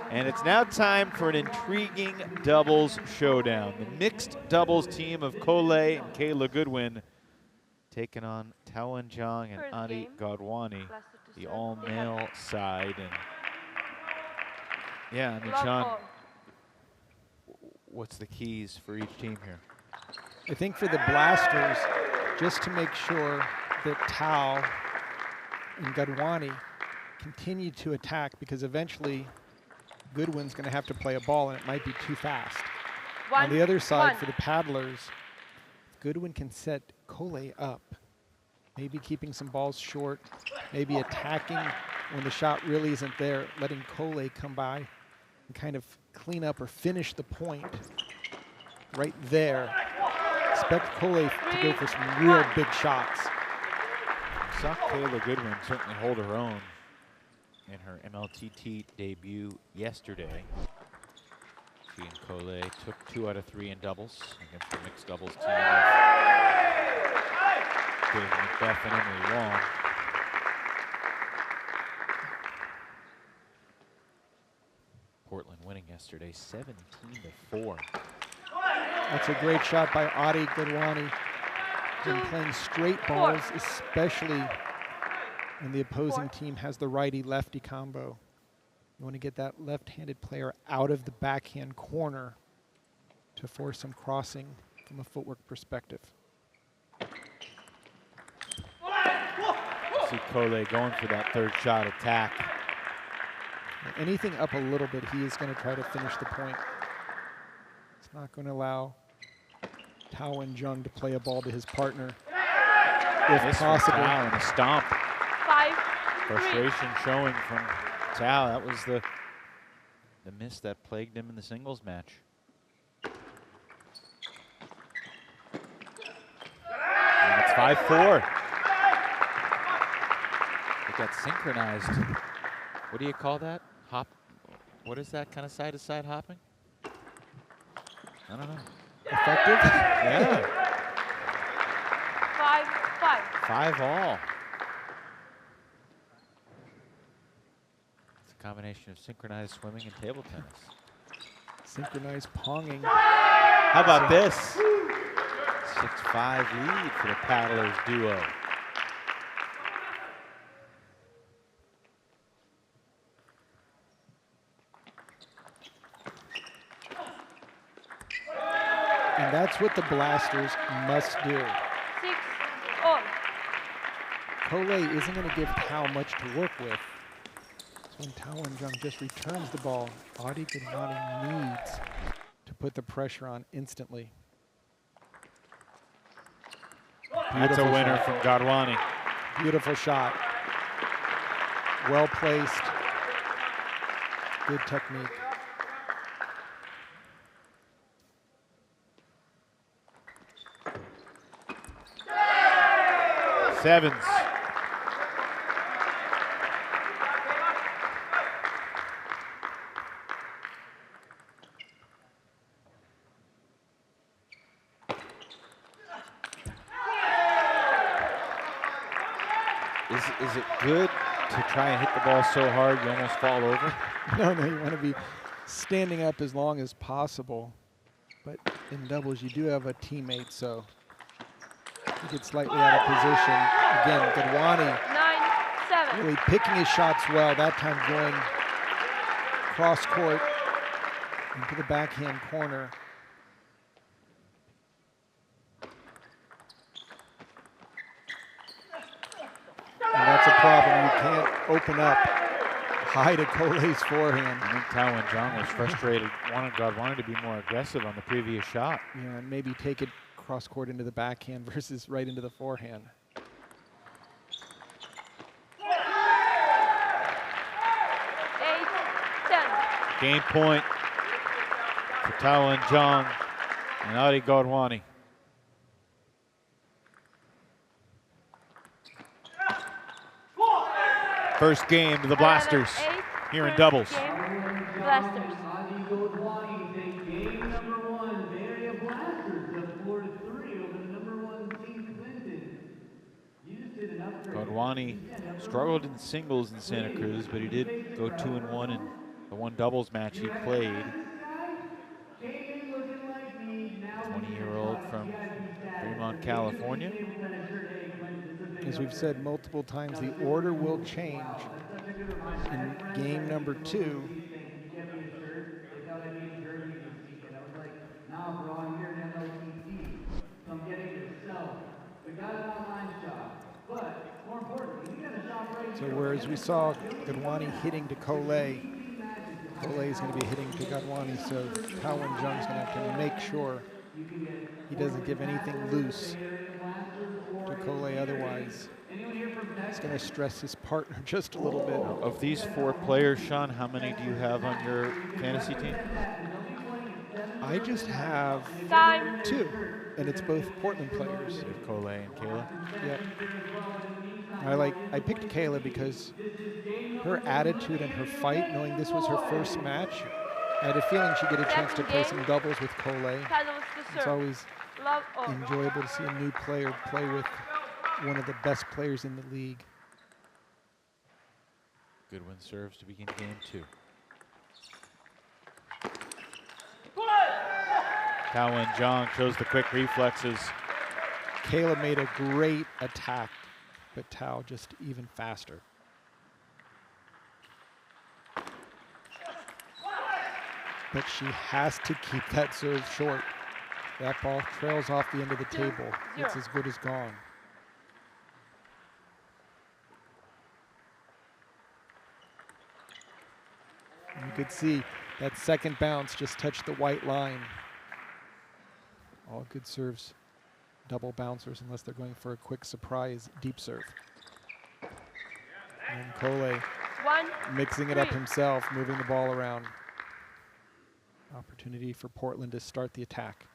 And it's now time for an intriguing doubles showdown. The mixed doubles team of Kole and Kayla Goodwin taking on Tawan Jong and First Adi game, Godwani, lasted to the serve. all-male side. And Yeah, I mean, Love Sean, ball. what's the keys for each team here? I think for the Blasters, just to make sure that Tao and Gadwani continue to attack, because eventually Goodwin's going to have to play a ball and it might be too fast. On the other side, for the paddlers, Goodwin can set Kole up, maybe keeping some balls short, maybe attacking when the shot really isn't there, letting Kole come by and kind of clean up or finish the point right there. Expect Kole to go for some real big shots. Saw Kayla Goodwin certainly hold her own in her MLTT debut yesterday. She and Kole took 2 out of 3 in doubles against the mixed doubles team of Dave Macbeth and Emily Wong. Portland winning yesterday 17-4. That's a great shot by Adi Gadwani. Been playing straight balls, especially when the opposing team has the righty-lefty combo. You want to get that left-handed player out of the backhand corner to force some crossing from a footwork perspective. See Kole going for that third shot attack. Anything up a little bit, he is going to try to finish the point. It's not going to allow Tao and Jong to play a ball to his partner, if possible. Tao and a stomp. 5-3. Frustration showing from Tao. That was the miss that plagued him in the singles match. And it's 5-4. It got synchronized. What do you call that? Hop? What is that kind of side-to-side hopping? I don't know. Effective? Yeah. 5-5. 5-all. It's a combination of synchronized swimming and table tennis. Synchronized ponging. How about this? 6-5 lead for the paddlers duo. And that's what the Blasters must do. 6-all. Kole isn't going to give Tao much to work with. So when Tao and Jong just returns the ball, Adi Gadwani needs to put the pressure on instantly. That's a Beautiful winner shot. from Gadwani. Beautiful shot. Well placed. Good technique. Sevens. Is it good to try and hit the ball so hard you almost fall over? No, you want to be standing up as long as possible. But in doubles, you do have a teammate, so you get slightly out of position. Again, Gadwani 9-7. really picking his shots well, that time going cross court into the backhand corner. And that's a problem. You can't open up high to Kole's forehand. I think Tao and Jong was frustrated. Wanted to be more aggressive on the previous shot. Yeah, and maybe take it cross court into the backhand versus right into the forehand. 8-10. Game point for Tao and Jong and Adi Gadwani. First game of the Blasters here in doubles. Blasters. Gadwani struggled in singles in Santa Cruz, but he did go 2-1 in the one doubles match he played. 20-year-old from Fremont, California. As we've said multiple times, the order will change in game number 2 So whereas we saw Gadwani hitting to Coley, Coley is going to be hitting to Gadwani, so Taowen Jung's going to have to make sure he doesn't give anything loose to Coley, otherwise he's going to stress his partner just a little bit. Of these 4 players, Sean, how many do you have on your fantasy team? I just have Time. 2, and it's both Portland players. You have Coley and Kayla? Yep. I picked Kayla because her attitude and her fight, knowing this was her first match, I had a feeling she'd get a chance to play some doubles with Coley. It's always enjoyable to see a new player play with one of the best players in the league. Goodwin serves to begin game 2. Taowen Jong shows the quick reflexes. Kayla made a great attack, but Tao just even faster. But she has to keep that serve short. That ball trails off the end of the table. It's as good as gone. And you could see that second bounce just touched the white line. All good serves, double bouncers, unless they're going for a quick surprise deep serve. And Coley mixing it up himself, moving the ball around. Opportunity for Portland to start the attack.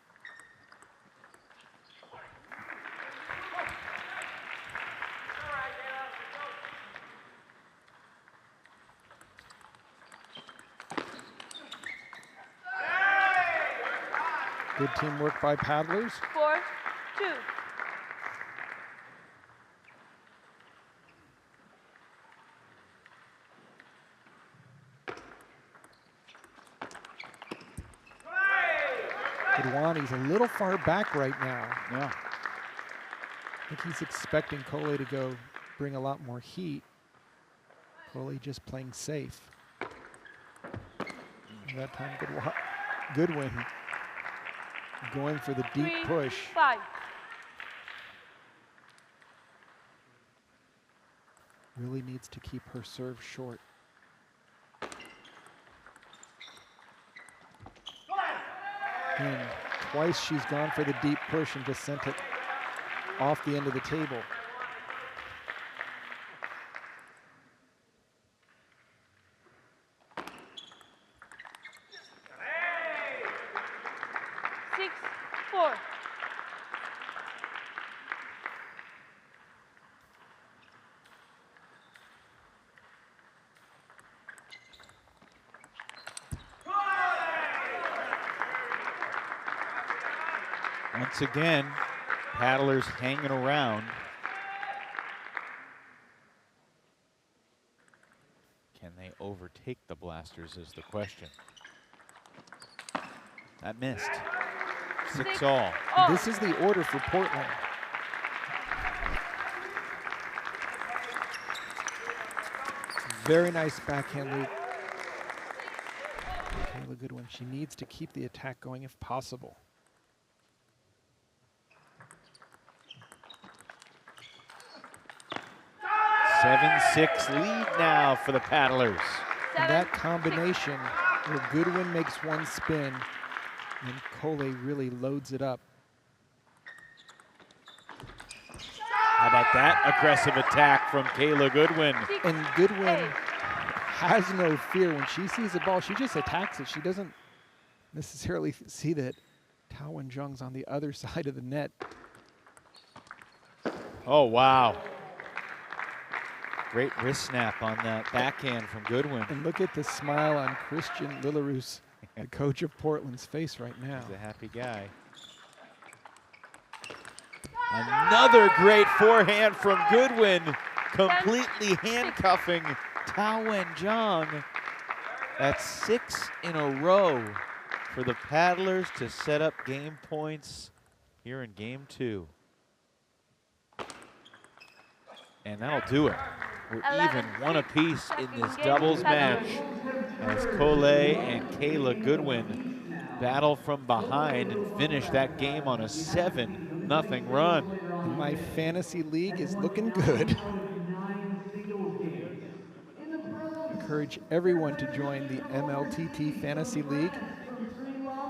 Good teamwork by paddlers. 4-2. Gadwani's a little far back right now. Yeah. I think he's expecting Coley to go bring a lot more heat. Coley just playing safe. And that time Goodwin going for the deep push. 5. Really needs to keep her serve short. And twice she's gone for the deep push and just sent it off the end of the table. Once again, paddlers hanging around. Can they overtake the Blasters is the question. That missed. 6-all. This is the order for Portland. Very nice backhand loop. Kayla Goodwin, she needs to keep the attack going if possible. Seven, 6 lead now for the paddlers. And that combination where Goodwin makes one spin and Coley really loads it up. How about that aggressive attack from Kayla Goodwin? And Goodwin has no fear. When she sees the ball, she just attacks it. She doesn't necessarily see that Taowen Jung's on the other side of the net. Oh, wow. Great wrist snap on that backhand from Goodwin. And look at the smile on Christian Lillarus, the coach of Portland's face right now. He's a happy guy. Another great forehand from Goodwin, completely handcuffing Taowen Jong. That's 6 in a row for the paddlers to set up game points here in game 2. And that'll do it. We're even one apiece in this doubles match as Coley and Kayla Goodwin battle from behind and finish that game on a 7-0 run. And my fantasy league is looking good. encourage everyone to join the MLTT Fantasy League.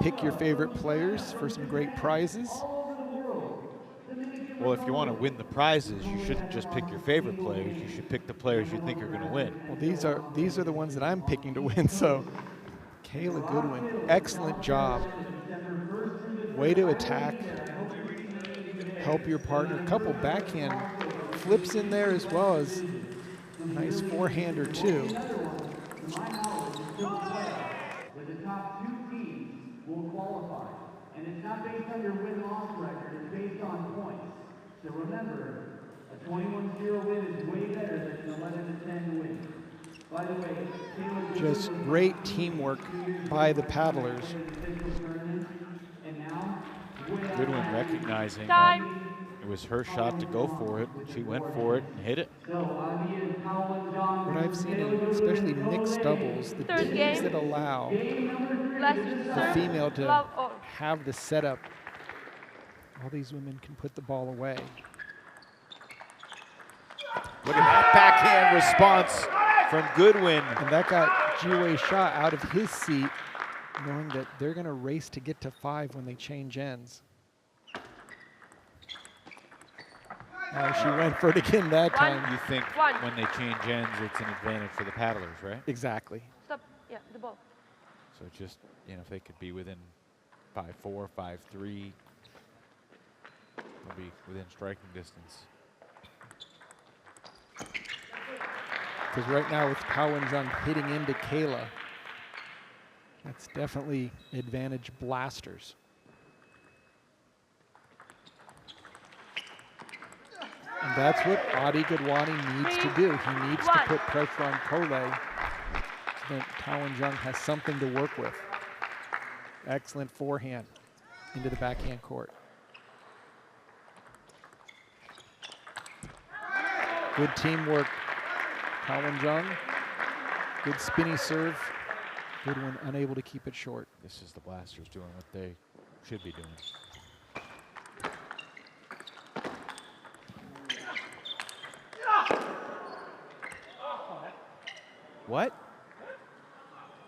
Pick your favorite players for some great prizes. Well, if you want to win the prizes, you shouldn't just pick your favorite players. You should pick the players you think are going to win. Well, these are the ones that I'm picking to win. So, Kayla Goodwin, excellent job. Way to attack. Help your partner. Couple backhand flips in there as well as a nice forehand or two. The top 2 teams will qualify. And it's not based on your win-loss record, it's based on points. So remember, a 21-0 win is way better than an 11-10 win. By the way, just great teamwork by the paddlers. Goodwin recognizing Time. that it was her shot to go for it. She went for it and hit it. What I've seen in especially mixed doubles, the Third teams game. that allow Blasters the serve. female to Love all. have the setup, all these women can put the ball away. Look at that backhand response from Goodwin. And that got Jiwei Sha out of his seat, knowing that they're going to race to get to 5 when they change ends. She went for it again that time. You think One. when they change ends, it's an advantage for the paddlers, right? Exactly. Stop. Yeah, the ball. So just, you know, if they could be within 5-4, 5-3, they'll be within striking distance. Because right now with Kao and Jong hitting into Kayla, that's definitely advantage blasters. And that's what Adi Gadwani needs to do. He needs to put pressure on Kole so that Kao and Jong has something to work with. Excellent forehand into the backhand court. Good teamwork. Kao and Jong, good spinny serve. Goodwin unable to keep it short. This is the blasters doing what they should be doing. What?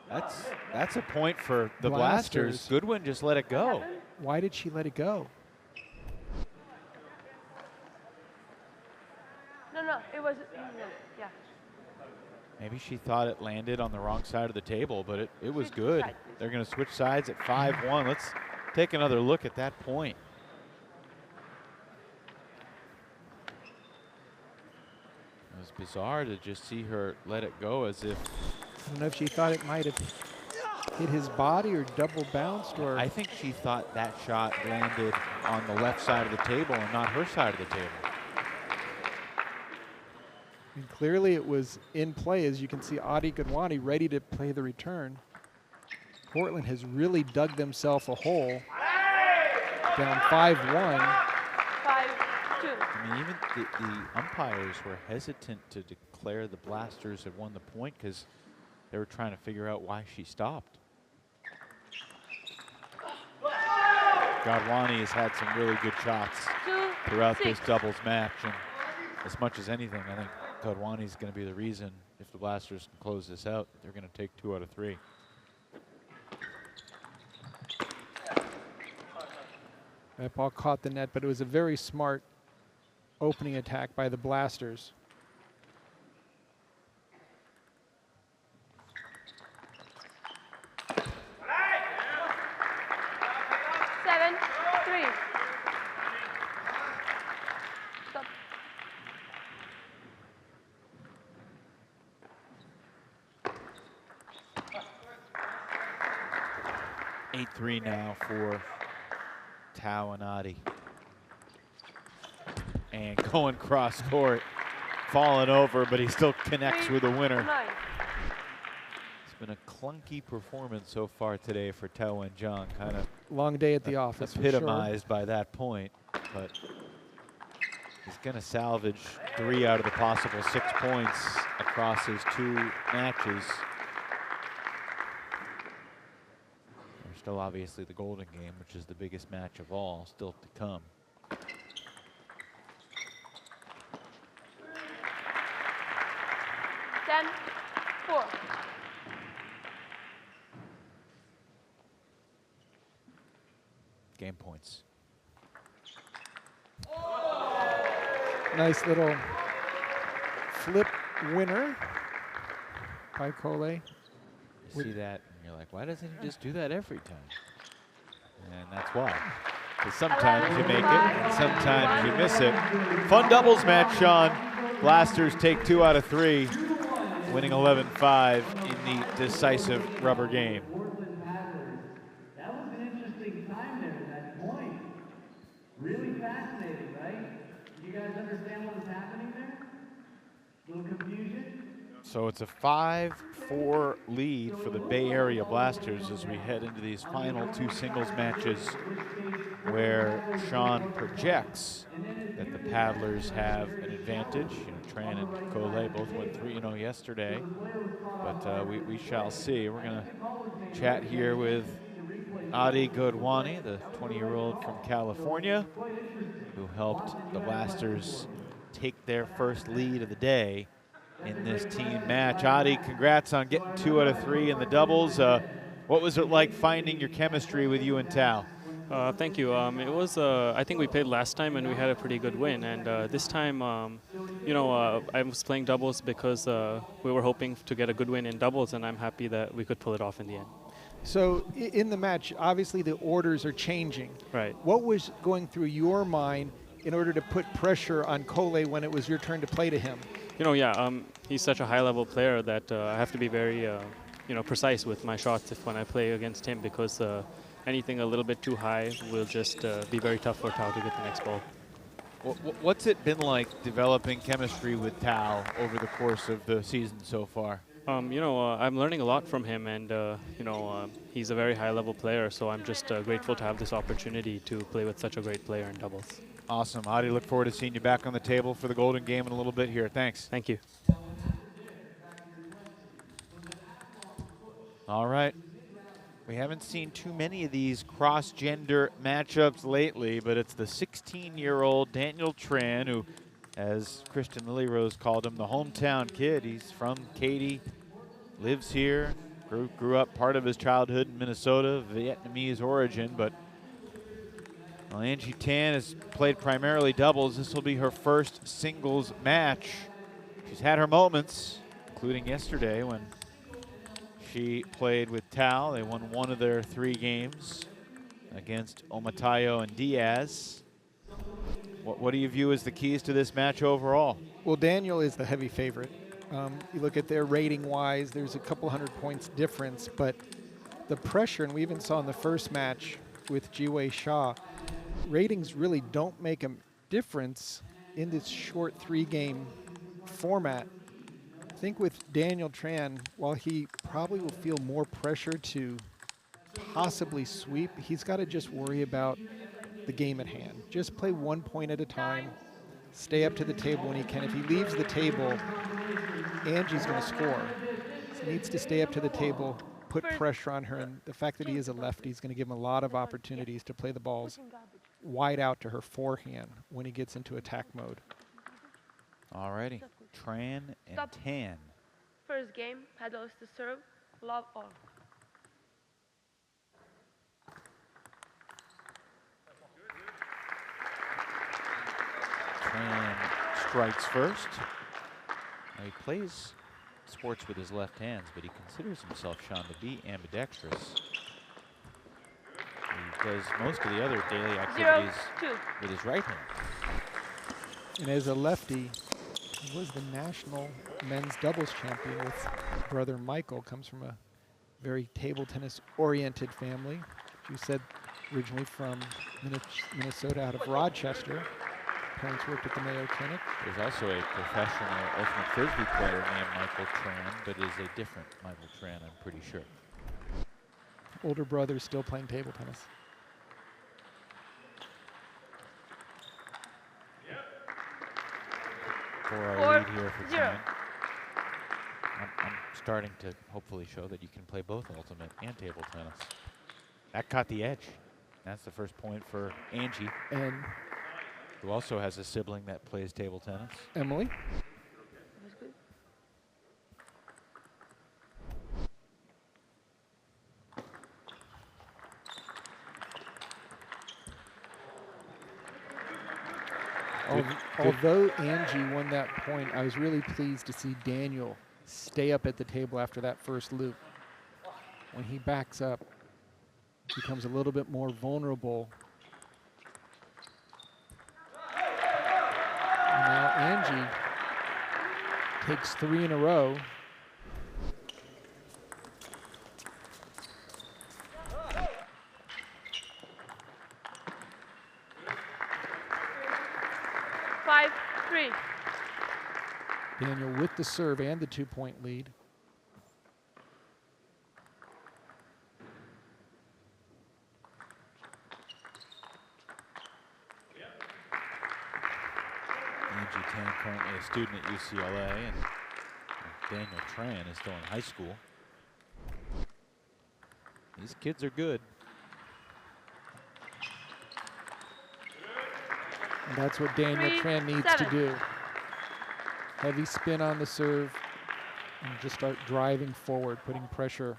That's a point for the blasters. Goodwin just let it go. Why did she let it go? No, it was. Yeah. Maybe she thought it landed on the wrong side of the table, but it was Switch good. sides. They're going to switch sides at 5-1. Let's take another look at that point. It was bizarre to just see her let it go as if... I don't know if she thought it might have hit his body or double bounced, or... I think she thought that shot landed on the left side of the table and not her side of the table. And clearly it was in play, as you can see Adi Gadwani ready to play the return. Portland has really dug themselves a hole. Down 5-1. 5-2. I mean, even the umpires were hesitant to declare the blasters had won the point because they were trying to figure out why she stopped. Gadwani has had some really good shots throughout this doubles match, and as much as anything, I think Gadwani is going to be the reason if the blasters can close this out. They're going to take 2 out of 3. That ball caught the net, but it was a very smart opening attack by the blasters. Stop. 8-3 now for Tao and Adi. And going cross court, falling over, but he still connects with the winner. 9. It's been a clunky performance so far today for Tao and Jong, kind of Long day at the office, for sure. epitomized by that point, but he's going to salvage 3 out of the possible 6 points across his 2 matches. There's still obviously the Golden Game, which is the biggest match of all, still to come. Ten, 4. game points. Nice little flip winner by Cole. You see that, and you're like, why doesn't he just do that every time? And that's why. Because sometimes you make it, and sometimes you miss it. Fun doubles match, Sean. Blasters take 2 out of 3, winning 11-5 in the decisive rubber game. Portland Paddlers. That was an interesting time there to that point. Really fascinating, right? You guys understand what was happening there? Little confusion? So it's a 5-4 lead for the Bay Area Blasters as we head into these final 2 singles matches where Sean projects that the Paddlers have an advantage. You know, Tran and Cole both went 3-0 yesterday, but we shall see. We're going to chat here with Adi Godwani, the 20-year-old from California, who helped the Blasters take their first lead of the day in this team match. Adi, congrats on getting 2 out of 3 in the doubles. What was it like finding your chemistry with you and Tal? Thank you. It was, I think we played last time and we had a pretty good win. And this time, I was playing doubles because we were hoping to get a good win in doubles, and I'm happy that we could pull it off in the end. So in the match, obviously the orders are changing. Right. What was going through your mind in order to put pressure on Cole when it was your turn to play to him? He's such a high-level player that I have to be very, precise with my shots when I play against him, because anything a little bit too high will just be very tough for Tao to get the next ball. What's it been like developing chemistry with Tao over the course of the season so far? I'm learning a lot from him, and he's a very high-level player, so I'm just grateful to have this opportunity to play with such a great player in doubles. Awesome. Adi, look forward to seeing you back on the table for the Golden Game in a little bit here. Thanks. Thank you. All right. We haven't seen too many of these cross-gender matchups lately, but it's the 16-year-old Daniel Tran, who, as Christian Lillyrose called him, the hometown kid. He's from Katy, lives here, grew up part of his childhood in Minnesota, Vietnamese origin, but Angie Tan has played primarily doubles. This will be her first singles match. She's had her moments, including yesterday when she played with Tao. They won 1 of their 3 games against Omatayo and Diaz. What do you view as the keys to this match overall? Well, Daniel is the heavy favorite. You look at their rating-wise, there's a couple hundred points difference, but the pressure, and we even saw in the first match with Jiwei Shaw, ratings really don't make a difference in this short 3-game format. I think with Daniel Tran, while he probably will feel more pressure to possibly sweep, he's got to just worry about the game at hand. Just play 1 point at a time, stay up to the table when he can. If he leaves the table, Angie's going to score. So he needs to stay up to the table, put pressure on her, and the fact that he is a lefty is going to give him a lot of opportunities to play the balls wide out to her forehand when he gets into attack mode. All righty, Tran and Tan. First game, paddles to serve, love all. Tran strikes first. Now he plays sports with his left hands, but he considers himself, Sean, to be ambidextrous. He does most of the other daily activities 0-2. with his right hand. And as a lefty, he was the national men's doubles champion with brother Michael. Comes from a very table tennis oriented family. You said originally from Minnesota, out of Rochester. Parents worked at the Mayo Clinic. There's also a professional ultimate frisbee player named Michael Tran, but is a different Michael Tran, I'm pretty sure. Older brother still playing table tennis. For our lead here for 4-0. Tran. I'm starting to hopefully show that you can play both ultimate and table tennis. That caught the edge. That's the first point for Angie, And who also has a sibling that plays table tennis. Emily. That's good. Although Angie won that point, I was really pleased to see Daniel stay up at the table after that first loop. When he backs up, becomes a little bit more vulnerable. And now Angie takes 3 in a row. Daniel with the serve and the 2-point lead. Angie Tan, currently a student at UCLA, and Daniel Tran is still in high school. These kids are good. And that's what Daniel Tran needs to do. Heavy spin on the serve and just start driving forward, putting pressure.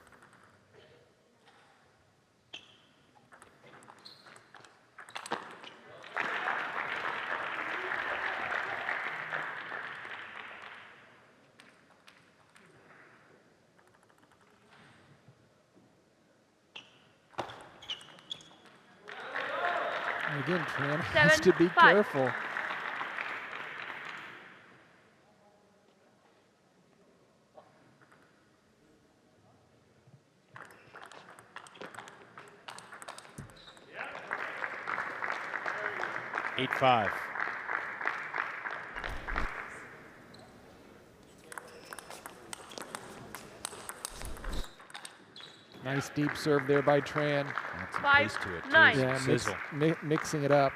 And again, Tran has to be careful. Eight-5. Nice deep serve there by Tran. That's some pace to it, too. 5-9. Yeah, Sizzle. mixing it up.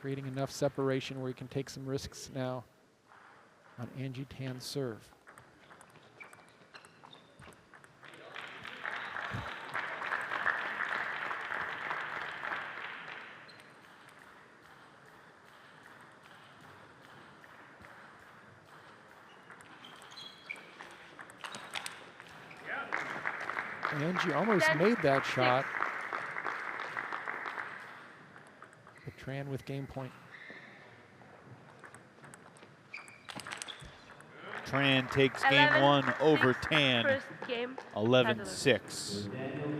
Creating enough separation where he can take some risks now on Angie Tan's serve. Angie almost made that shot. But Tran with game point. Tran takes game 1 over Tan. First game. 11-6. Daniel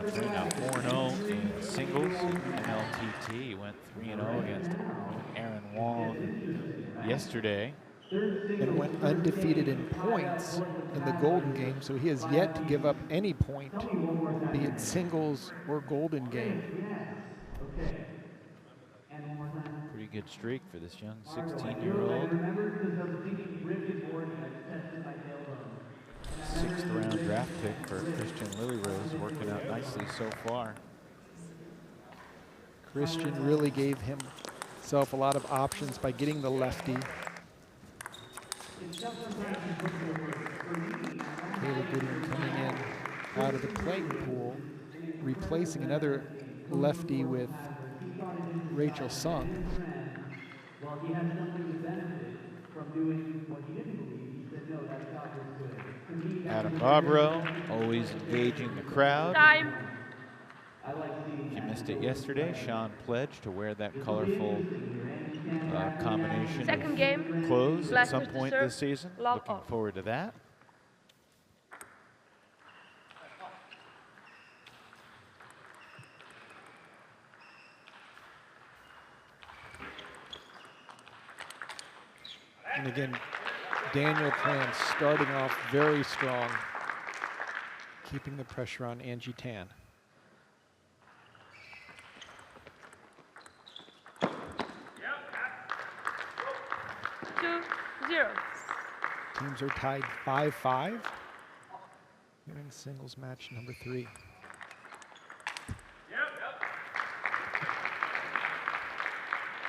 Tran now 4-0 in singles. NLTT. He went 3-0 against Aaron Wong yesterday. And went undefeated in points in the Golden game, so he has yet to give up any point, be it singles or Golden game. Pretty good streak for this young 16-year-old. 6th round draft pick for Christian Lilyrose, working out nicely so far. Christian really gave himself a lot of options by getting the lefty. Kayla Goodwin coming in out of the playing pool, replacing another lefty with Rachel Sung. Adam Barbaro, always engaging the crowd. Time. If you missed it yesterday, Sean pledged to wear that colorful combination Second of game. clothes at some Blasters to point serve. this season. Love Looking off. forward to that. And again, Daniel Tran starting off very strong, keeping the pressure on Angie Tan. Teams are tied 5-5. Here in singles match number 3.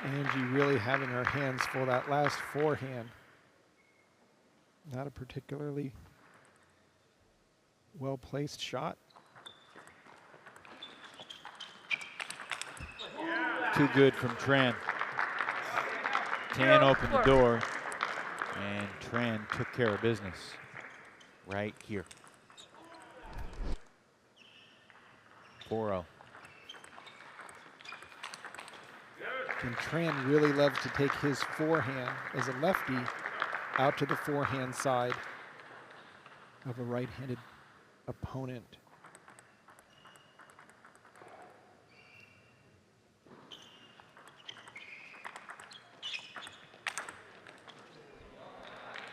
Angie really having her hands full. That last forehand, not a particularly well-placed shot. Too good from Tran. Tan opened the door, and Tran took care of business right here. 4-0. And Tran really loves to take his forehand as a lefty out to the forehand side of a right-handed opponent.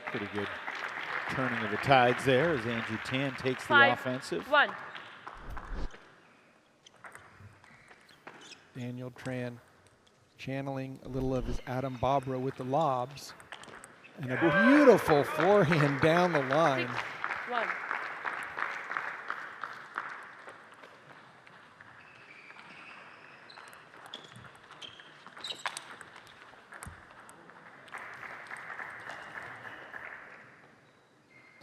Pretty good turning of the tides there as Andrew Tan takes the offensive. 5-1. Daniel Tran channeling a little of his Adam Bobra with the lobs. And a beautiful forehand down the line. 6-1.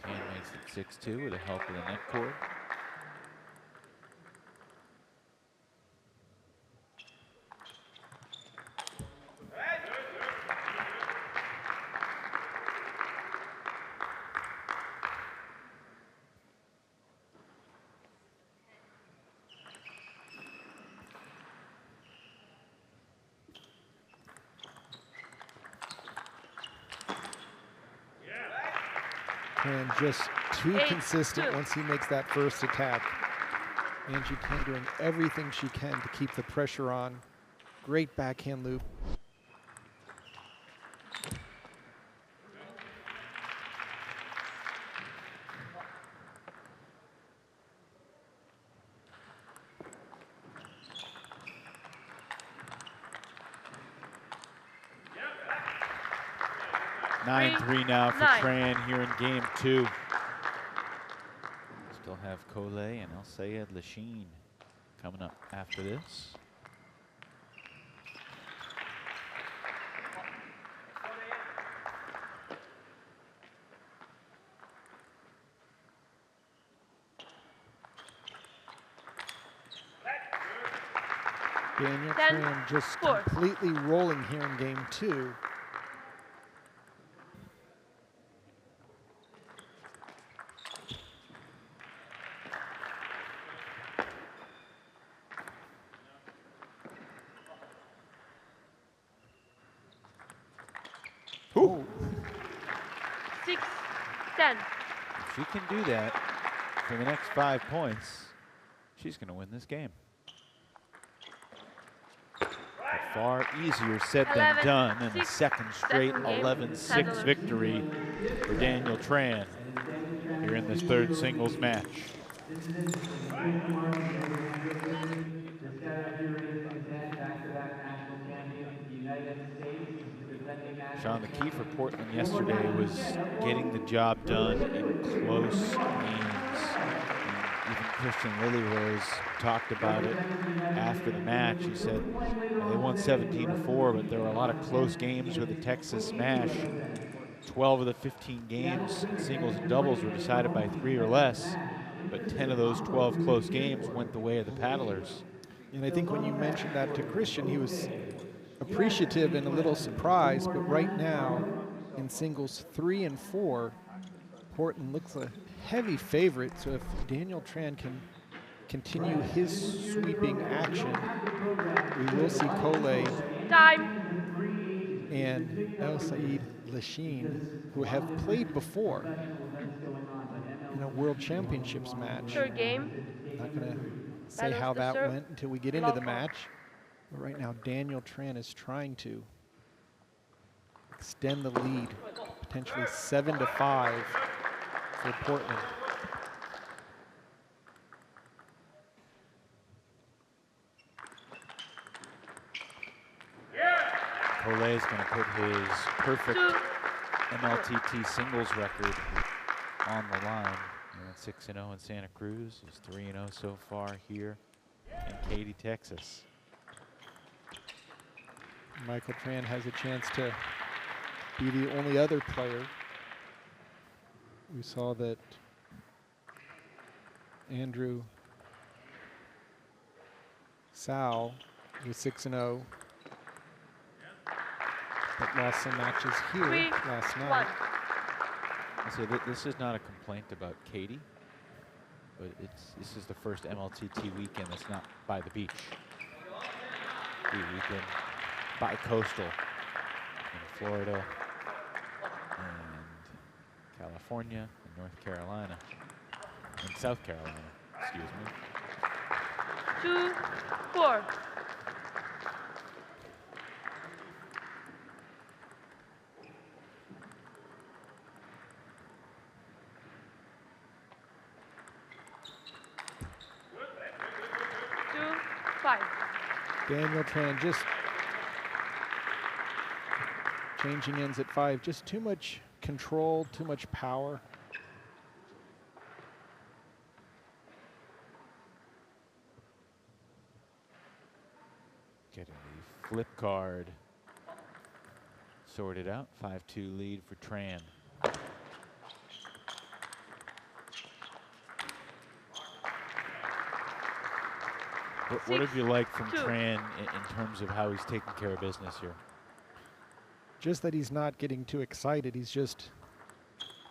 Tan makes it 6-2 with the help of the net cord. And just too 8-2. consistent once he makes that first attack. Angie Tan doing everything she can to keep the pressure on. Great backhand loop. Three, 9-3 now for 9. Tran here in game 2. Still have Kole and El Sayed Lachine coming up after this. Daniel 10, Tran just 4. completely rolling here in game 2. Ooh. 6-10. If she can do that for the next 5 points, she's going to win this game. But far easier said than 11, done in the 6, second straight second game, 11-6 Netherlands. victory for Daniel Tran here in this third singles match. Sean, the key for Portland yesterday was getting the job done in close games. And even Christian Lillyrose talked about it after the match. He said they won 17-4, but there were a lot of close games with the Texas Smash. 12 of the 15 games, singles and doubles, were decided by 3 or less, but 10 of those 12 close games went the way of the paddlers. And I think when you mentioned that to Christian, he was appreciative and a little surprised, but right now in singles 3 and 4, Portland looks a heavy favorite. So if Daniel Tran can continue his sweeping action, we will see Kole Time. and El Sayed Lachine, who have played before in a World Championships match. Third game. Not going to say Balance how the that serve. went until we get into the Love off. match. But right now, Daniel Tran is trying to extend the lead, potentially 7-5 for Portland. Kole is going to put his perfect 2. MLTT singles record on the line. 6-0 in Santa Cruz. He's 3-0 so far here in Katy, Texas. Michael Tran has a chance to be the only other player. We saw that Andrew Sal was 6-0, but lost some matches here 3, last 1. night. I say that this is not a complaint about Katy, but this is the first MLTT weekend that's not by the beach. We've been bi-coastal in Florida and California and North Carolina and South Carolina, excuse me. 2-4. Daniel Tran just changing ends at 5. Just too much control, too much power. Getting the flip card sorted out. 5-2 lead for Tran. What have you liked from Tran in terms of how he's taking care of business here? Just that he's not getting too excited. He's just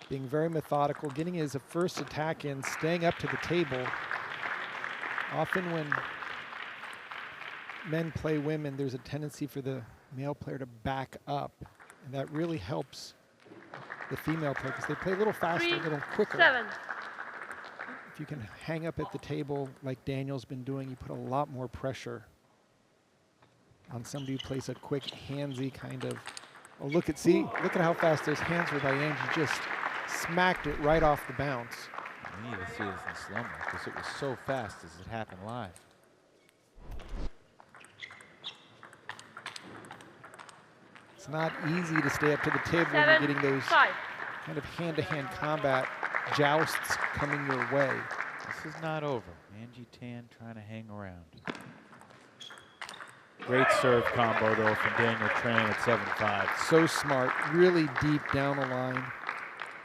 being very methodical, getting his first attack in, staying up to the table. Often when men play women, there's a tendency for the male player to back up, and that really helps the female player because they play a little faster, a little quicker. 7. If you can hang up at the table like Daniel's been doing, you put a lot more pressure on somebody who plays a quick, handsy kind of. Oh, look at how fast those hands were by Angie. Just smacked it right off the bounce. We need to see this in slow-mo because it was so fast as it happened live. It's not easy to stay up to the table when you're getting those kind of hand-to-hand combat jousts coming your way. This is not over. Angie Tan trying to hang around. Great serve combo though from Daniel Tran at 7-5. So smart, really deep down the line.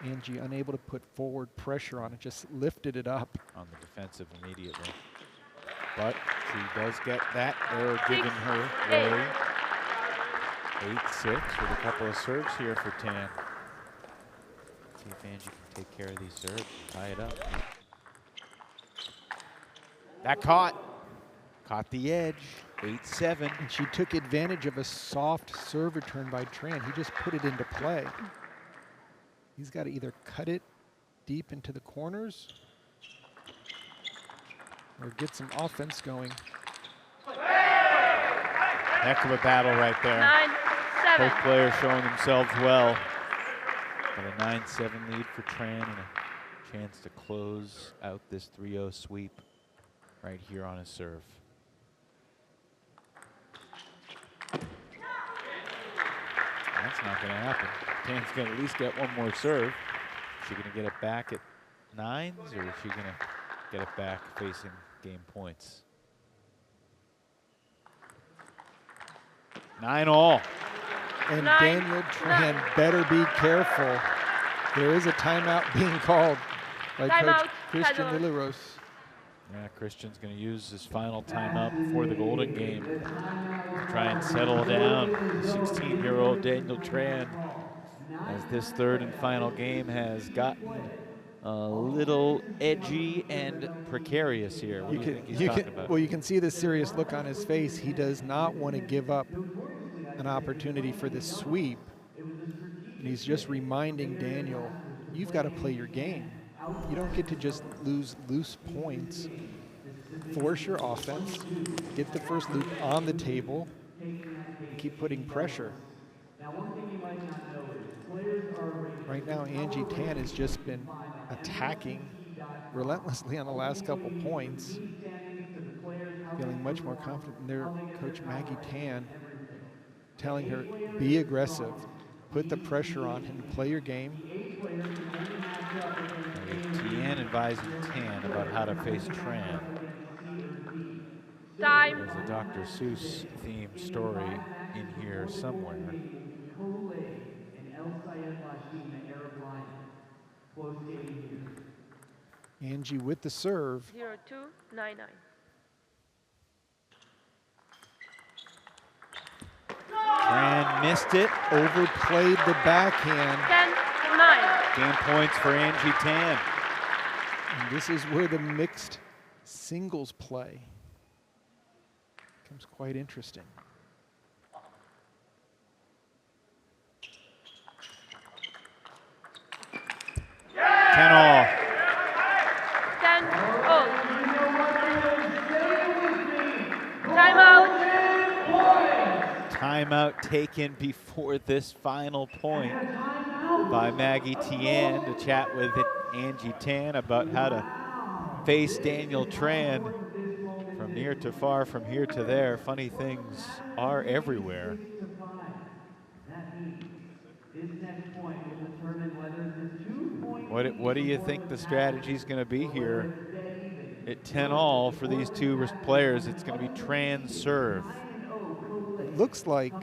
Angie unable to put forward pressure on it, just lifted it up. On the defensive immediately. But she does get that error given her way. 8-6 with a couple of serves here for Tan. See if Angie can take care of these serves and tie it up. That caught the edge, 8-7. And she took advantage of a soft serve return by Tran. He just put it into play. He's got to either cut it deep into the corners or get some offense going. Heck of a battle right there. 9-7. Both players showing themselves well. Got a 9-7 lead for Tran and a chance to close out this 3-0 sweep right here on his serve. That's not going to happen. Tan's going to at least get one more serve. Is she going to get it back at 9s, or is she going to get it back facing game points? 9-all. And Daniel Tran better be careful. There is a timeout being called by Coach Christian Lillaros. Yeah, Christian's going to use his final timeout before the Golden game to try and settle down 16-year-old Daniel Tran, as this third and final game has gotten a little edgy and precarious here. What do you think he's talking about? Well, you can see the serious look on his face. He does not want to give up an opportunity for this sweep. And he's just reminding Daniel, you've got to play your game. You don't get to just lose loose points. Force your offense, get the first loop on the table, and keep putting pressure. Right now, Angie Tan has just been attacking relentlessly on the last couple points, feeling much more confident in their coach Maggie Tan, telling her, be aggressive, put the pressure on him, play your game. Tian advising Tan about how to face Tran. Time. There's a Dr. Seuss themed story in here somewhere. Angie with the serve. 0-2-9-9. Tran missed it. Overplayed the backhand. 10-9. Game points for Angie Tan. And this is where the mixed singles play becomes quite interesting. taken before this final point by Maggie Tien to chat with Angie Tan about how to face Daniel Tran from near to far, from here to there. Funny things are everywhere. What do you think the strategy is going to be here at 10-all for these two players? It's going to be Tran serve. It looks like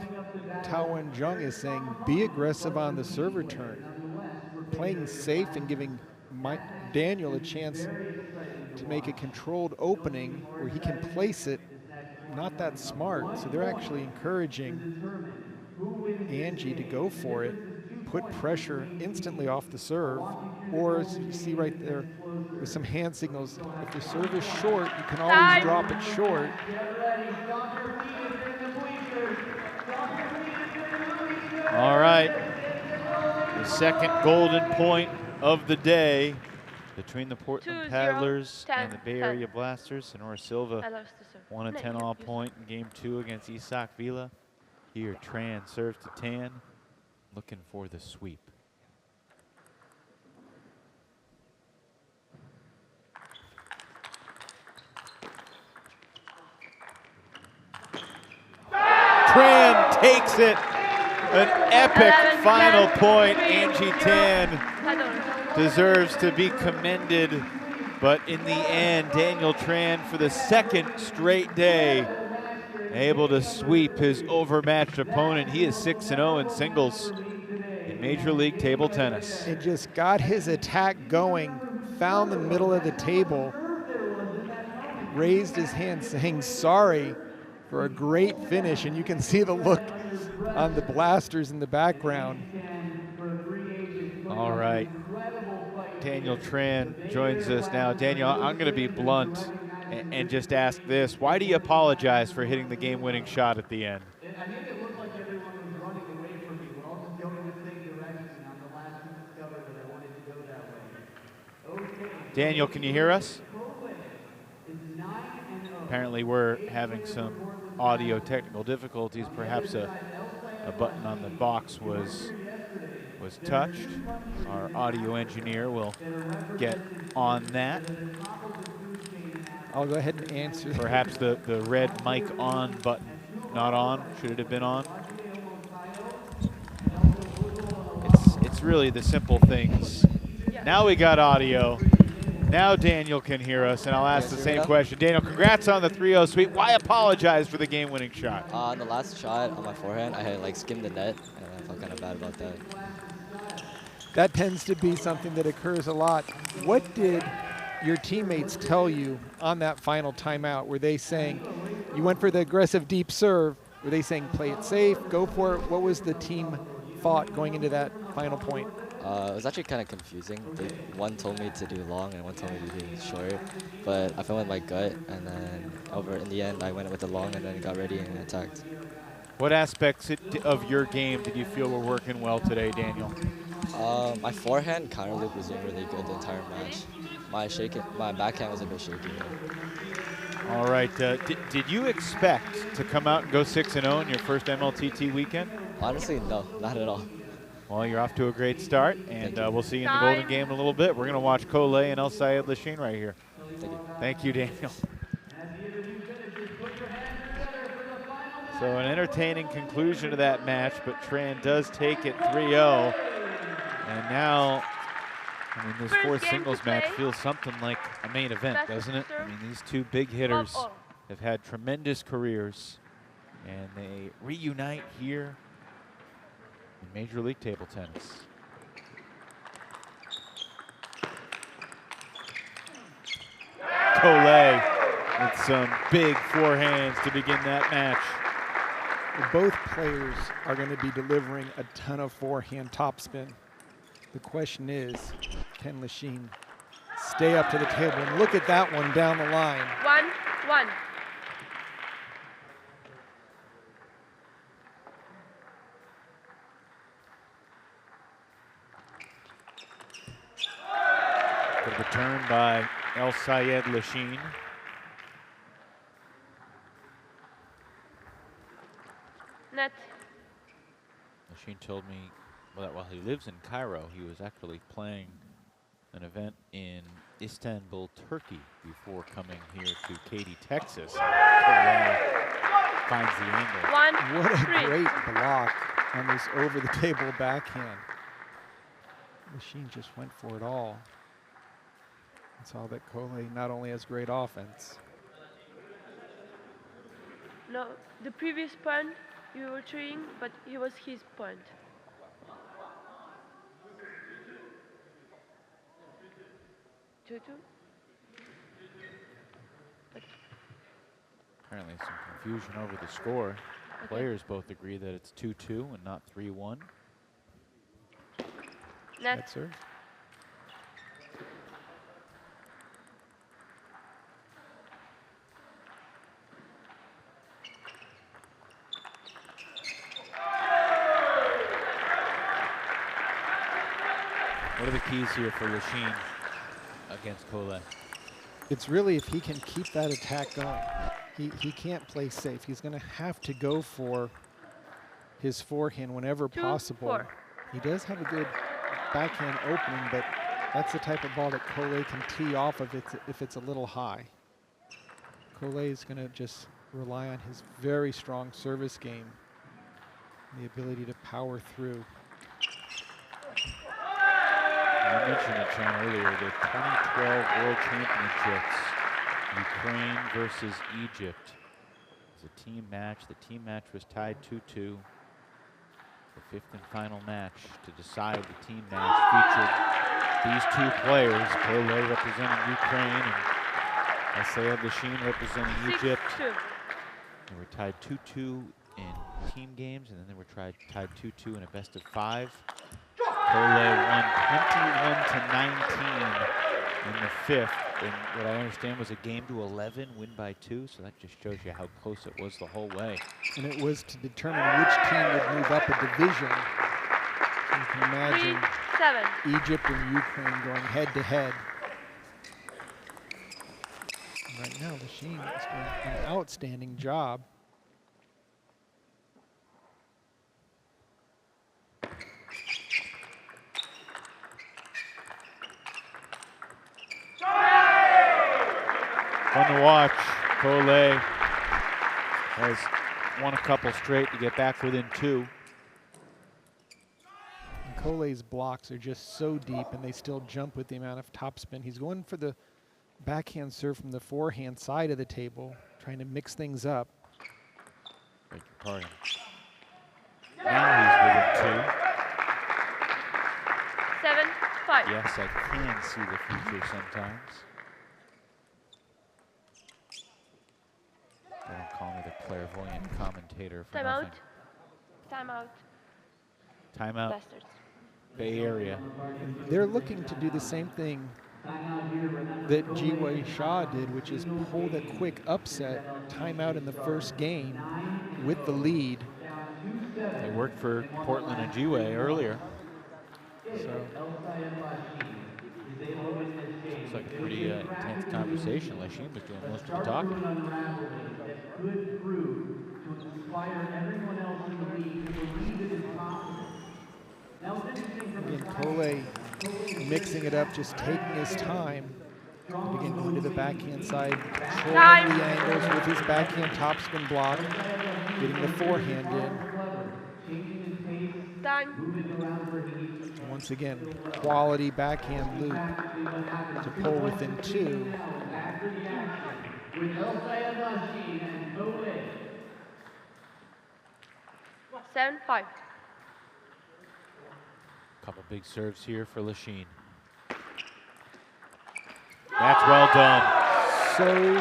Taowen Jong is saying be aggressive on the serve return, playing safe and giving Daniel a chance to make a controlled opening where he can place it. Not that smart, so they're actually encouraging Angie to go for it, put pressure instantly off the serve, or as you see right there with some hand signals, if the serve is short, you can always drop it short. All right, the second golden point of the day between the Portland Paddlers and the Bay Area Blasters. Sonora Silva won a 10-all point in game 2 against Isak Vila. Here, Tran serves to Tan, looking for the sweep. Tran takes it. An epic final point. Angie Tan deserves to be commended. But in the end, Daniel Tran, for the second straight day, able to sweep his overmatched opponent. He is 6-0 in singles in Major League Table Tennis. And just got his attack going, found the middle of the table, raised his hand saying sorry for a great finish, and you can see the look on the Blasters in the background. All right, Daniel Tran joins us now. Daniel, I'm going to be blunt and just ask this. Why do you apologize for hitting the game-winning shot at the end? I think it looked like everyone was running away from me. We're all just going in the same direction. I'm the last to discover that I wanted to go that way. Okay. Daniel, can you hear us? Apparently we're having some audio technical difficulties. Perhaps a button on the box was touched. Our audio engineer will get on that. I'll go ahead and answer. Perhaps the red mic on button not on. Should it have been on? It's really the simple things. Now we got audio. Now Daniel can hear us, and I'll ask the same question. Daniel, congrats on the 3-0 sweep. Why apologize for the game-winning shot? On the last shot on my forehand, I had like skimmed the net, and I felt kind of bad about that. That tends to be something that occurs a lot. What did your teammates tell you on that final timeout? Were they saying, you went for the aggressive deep serve? Were they saying play it safe, go for it? What was the team thought going into that final point? It was actually kind of confusing. One told me to do long and one told me to do short, but I felt with my gut, and then in the end I went with the long and then got ready and attacked. What aspects of your game did you feel were working well today, Daniel? My forehand counter loop was doing really good the entire match. My backhand was a bit shaky. All right, did you expect to come out and go 6-0 in your first MLTT weekend? Honestly, no, not at all. Well, you're off to a great start, and we'll see you in the Golden Game in a little bit. We're going to watch Coley and El Sayed Lachine right here. Thank you. Thank you, Daniel. So an entertaining conclusion to that match, but Tran does take it 3-0. And now, I mean, this fourth singles match feels something like a main event, doesn't it? I mean, these two big hitters have had tremendous careers, and they reunite here in Major League Table Tennis. Coley with some big forehands to begin that match. Both players are going to be delivering a ton of forehand topspin. The question is, can Lachine stay up to the table? And look at that one down the line. 1-1. Good return by El Sayed Lachine. Net. Lachine told me that while he lives in Cairo, he was actually playing an event in Istanbul, Turkey, before coming here to Katy, Texas. Finds the angle. What a great block on this over-the-table backhand. Lachine just went for it all. And saw that Coley not only has great offense. No, the previous point you were treeing, but it was his point. Two. Apparently some confusion over the score. Okay. Players both agree that it's 2-2 and not 3-1. Net. Net serve. What are the keys here for Lachine against Coley? It's really if he can keep that attack going. He can't play safe. He's going to have to go for his forehand whenever possible. 4. He does have a good backhand opening, but that's the type of ball that Coley can tee off of it if it's a little high. Coley is going to just rely on his very strong service game, the ability to power through. I mentioned it, Tran, earlier, the 2012 World Championships, Ukraine versus Egypt. It was a team match. The team match was tied 2-2. The fifth and final match to decide the team match featured these two players, Coley representing Ukraine and Sayed Lachine representing Egypt. 6-2. They were tied 2-2 in team games, and then they were tied 2-2 in a best of 5. Coley won 21-19 in the fifth, and what I understand was a game to 11, win by 2, so that just shows you how close it was the whole way. And it was to determine which team would move up a division. So you can imagine 3-7. Egypt and Ukraine going head to head. And right now, Lachine is doing an outstanding job. Fun to watch. Coley has won a couple straight to get back within 2. And Coley's blocks are just so deep, and they still jump with the amount of topspin. He's going for the backhand serve from the forehand side of the table, trying to mix things up. Beg your pardon. Now he's within 2. 7-5. Yes, I can see the future sometimes. Don't call me the clairvoyant commentator for Timeout. nothing. Timeout. Timeout. Bastards. Bay Area. They're looking to do the same thing that Jiwei Shah did, which is pull the quick upset timeout in the first game with the lead. They worked for Portland and Jiwei earlier. So It's like a pretty intense conversation. Lachine was doing most of the talking. Could prove to inspire everyone else in the league to believe it is possible. Now it's interesting from again, Coley mixing it up, just taking his time. And again, going to the backhand side, controlling the angles with his backhand topspin block, getting the forehand in. Time. And once again, quality backhand loop to pull within 2. with Sayed Lachine and Coley. 7-5. Couple big serves here for Lachine. That's well done. So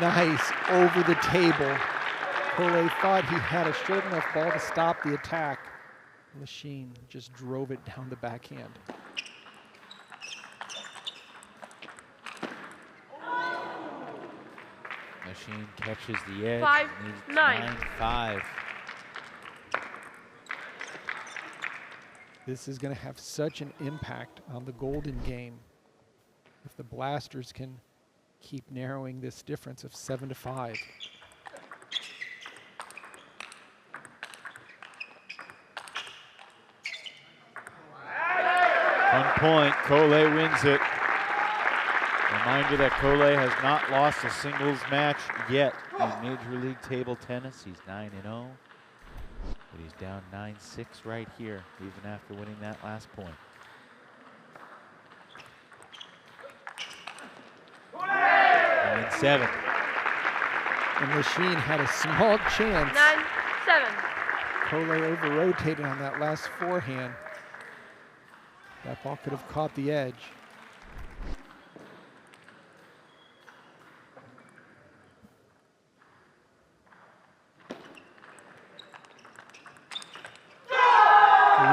nice over the table. Coley thought he had a short enough ball to stop the attack. Lachine just drove it down the backhand. Lachine catches the edge. 5-9. 9-5. This is going to have such an impact on the Golden game if the Blasters can keep narrowing this difference of 7-5. 1 point, Cole wins it. Reminder that Cole has not lost a singles match yet in Major League Table Tennis. He's 9-0, but he's down 9-6 right here, even after winning that last point. And 7. And Lachine had a small chance. 9-7. Cole over-rotated on that last forehand. That ball could have caught the edge.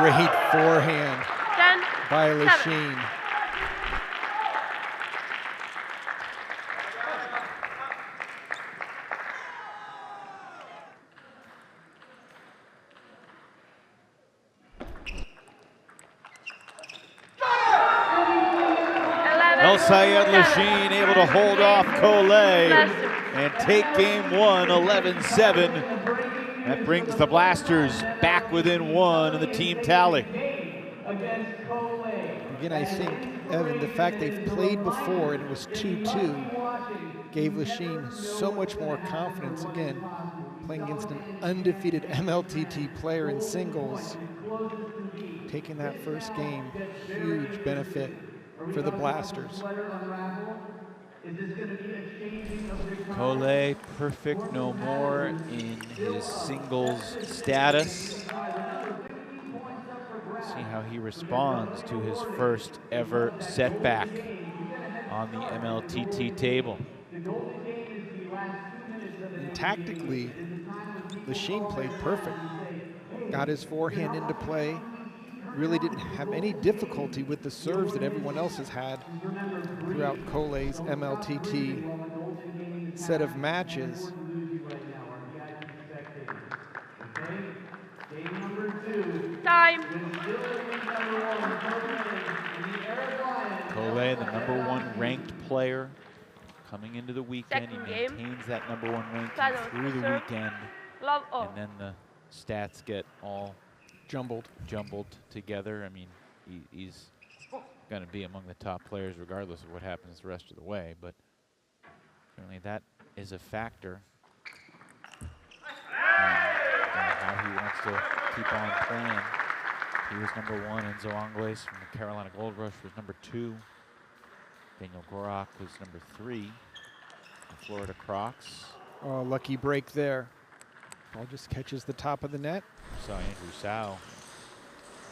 Great forehand 10, by 7. Lachine. El Sayed Lachine able to hold off Cole and take game 1, 11-7. That brings the Blasters back within 1 in the team tally. Again, I think, Evan, the fact they've played before and it was 2-2 gave Lachine so much more confidence. Again, playing against an undefeated MLTT player in singles, taking that first game, huge benefit for the Blasters. Cole perfect no more in his singles status. See how he responds to his first ever setback on the MLTT table. And tactically, Lachine played perfect. Got his forehand into play. Really didn't have any difficulty with the serves that everyone else has had throughout Cole's MLTT set of matches. Time. Cole, the #1 ranked player coming into the weekend. Second He game. maintains that #1 ranking Shadow through the serve. weekend. Love all. And then the stats get all Jumbled together. I mean, he's going to be among the top players regardless of what happens the rest of the way, but certainly that is a factor in how he wants to keep on playing. He was #1, Enzo Angles from the Carolina Gold Rush was #2. Daniel Gorak was #3, the Florida Crocs. Oh, lucky break there. Ball just catches the top of the net. Saw Andrew Sow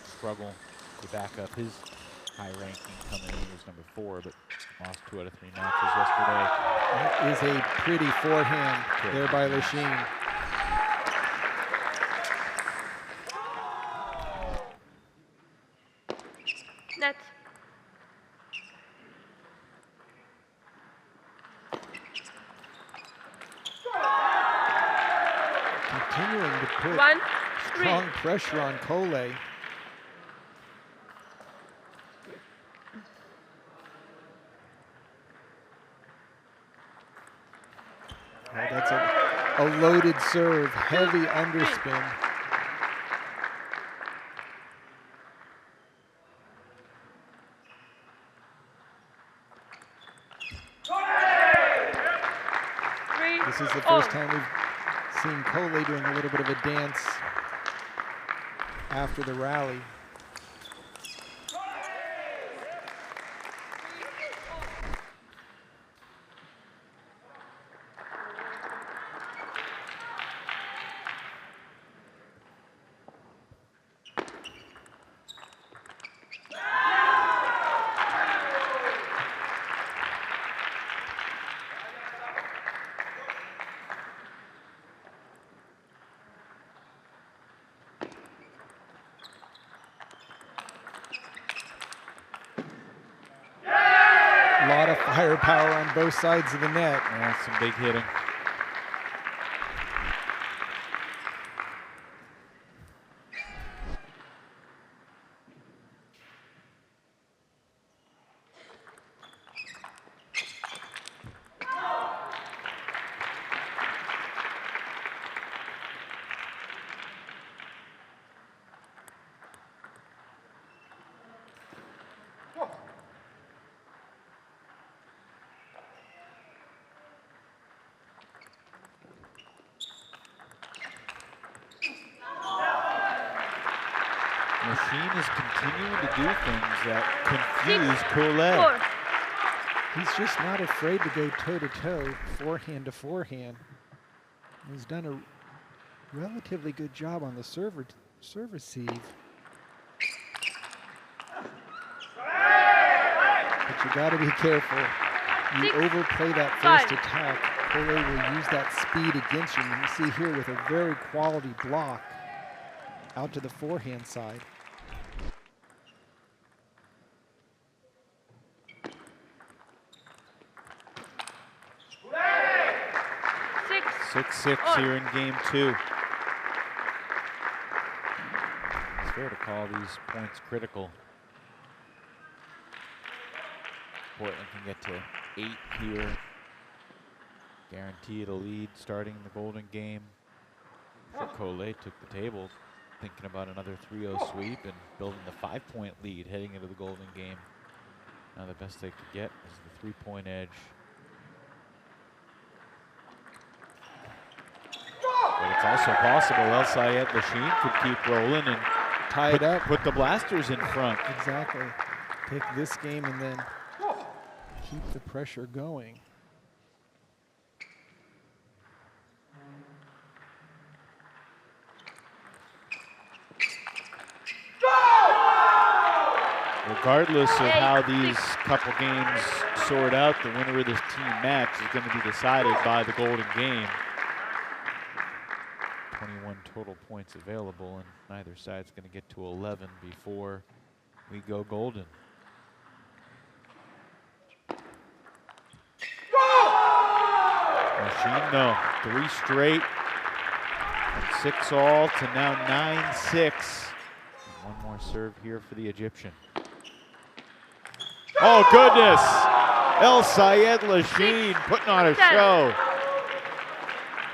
struggle to back up his high ranking coming in. He was #4, but lost 2 out of 3 matches yesterday. That is a pretty forehand there by Lachine. Net. Continuing to put 1-3. strong pressure on Cole. Oh, that's a loaded serve, heavy underspin. This is the first time we've seen Cole doing a little bit of a dance after the rally. A lot of firepower on both sides of the net. Yeah, some big hitting. Lachine is continuing to do things that confuse Collet. 4. He's just not afraid to go toe-to-toe, forehand to forehand. He's done a relatively good job on the serve receive. But you got to be careful. You 6, overplay that 5. first attack, Collet will use that speed against you. You see here with a very quality block out to the forehand side. 6-6 here in game 2. It's fair to call these points critical. Portland can get to 8 here. Guaranteed a lead starting the Golden game. For Collet took the table, thinking about another 3-0 sweep and building the 5-point lead heading into the Golden game. Now the best they could get is the 3-point edge. But it's also possible El Sayed Lachine could keep rolling and tie it up. Put the Blasters in front. Exactly. Take this game and then keep the pressure going. Regardless of how these couple games sort out, the winner of this team match is going to be decided by the Golden game. 21 total points available, and neither side's going to get to 11 before we go Golden. Lachine, no. 3 straight. From 6 all to now 9-6. One more serve here for the Egyptian. Oh, goodness. El Sayed Lachine putting on a show.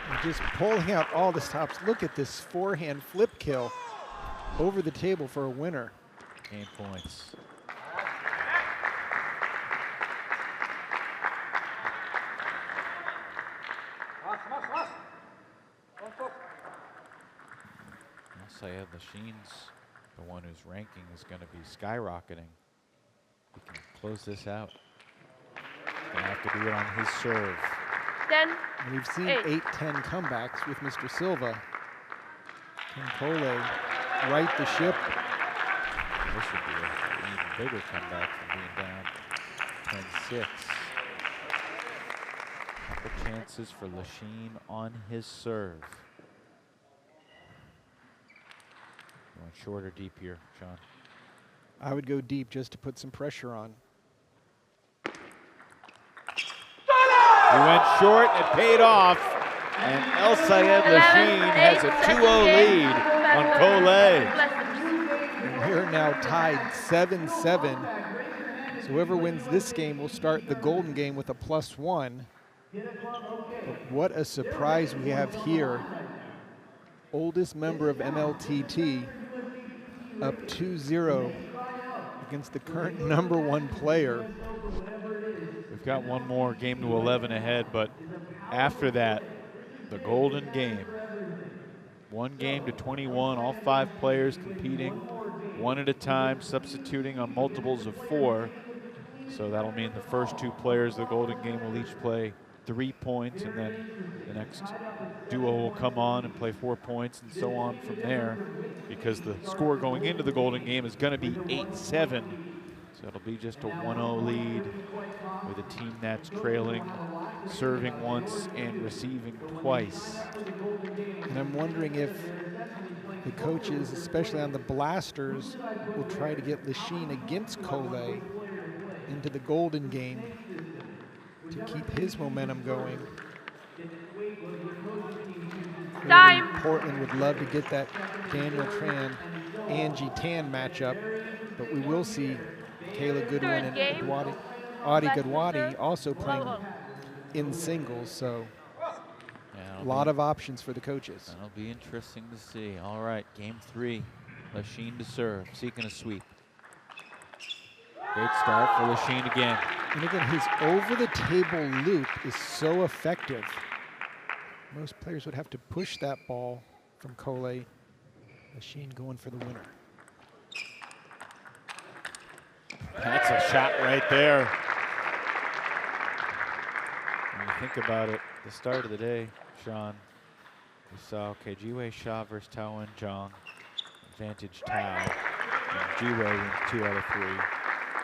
And just pulling out all the stops. Look at this forehand flip kill over the table for a winner. Game points. El Sayed Lachine's the one whose ranking is going to be skyrocketing. He can close this out. Gonna have to do it on his serve. 10. And we've seen 8. 8-10 comebacks with Mr. Silva. Can Collet right the ship? This would be an even bigger comeback from being down 10-6. Couple chances for Lachine on his serve. Going short or deep here, Sean? I would go deep just to put some pressure on. He went short, it paid off, and El Sayed Lachine has a 2-0 lead on Collet. And we're now tied 7-7. So whoever wins this game will start the Golden game with a +1. But what a surprise we have here. Oldest member of MLTT up 2-0 against the current #1 player. We've got one more game to 11 ahead, but after that, the Golden game. 1 game to 21, all 5 players competing one at a time, substituting on multiples of 4. So that'll mean the first 2 players of the Golden game will each play 3 points, and then the next duo will come on and play 4 points, and so on from there, because the score going into the Golden game is going to be 8-7. So it'll be just a 1-0 lead with a team that's trailing, serving once and receiving twice. And I'm wondering if the coaches, especially on the Blasters, will try to get Lachine against Collet into the Golden game to keep his momentum going. Time. Portland would love to get that Daniel Tran, Angie Tan matchup, but we will see Kayla Goodwin and Adi Gadwadi also playing in singles, so a lot of options for the coaches. That'll be interesting to see. All right, game 3, Lachine to serve, seeking a sweep. Great start for Lachine again. And again, his over-the-table loop is so effective. Most players would have to push that ball from Collet. Lachine going for the winner. That's a shot right there. When you think about it, the start of the day, Sean, we saw, okay, Jiwei Sha versus Tao and Jong. Advantage Tao. And Jiwei wins 2 out of 3.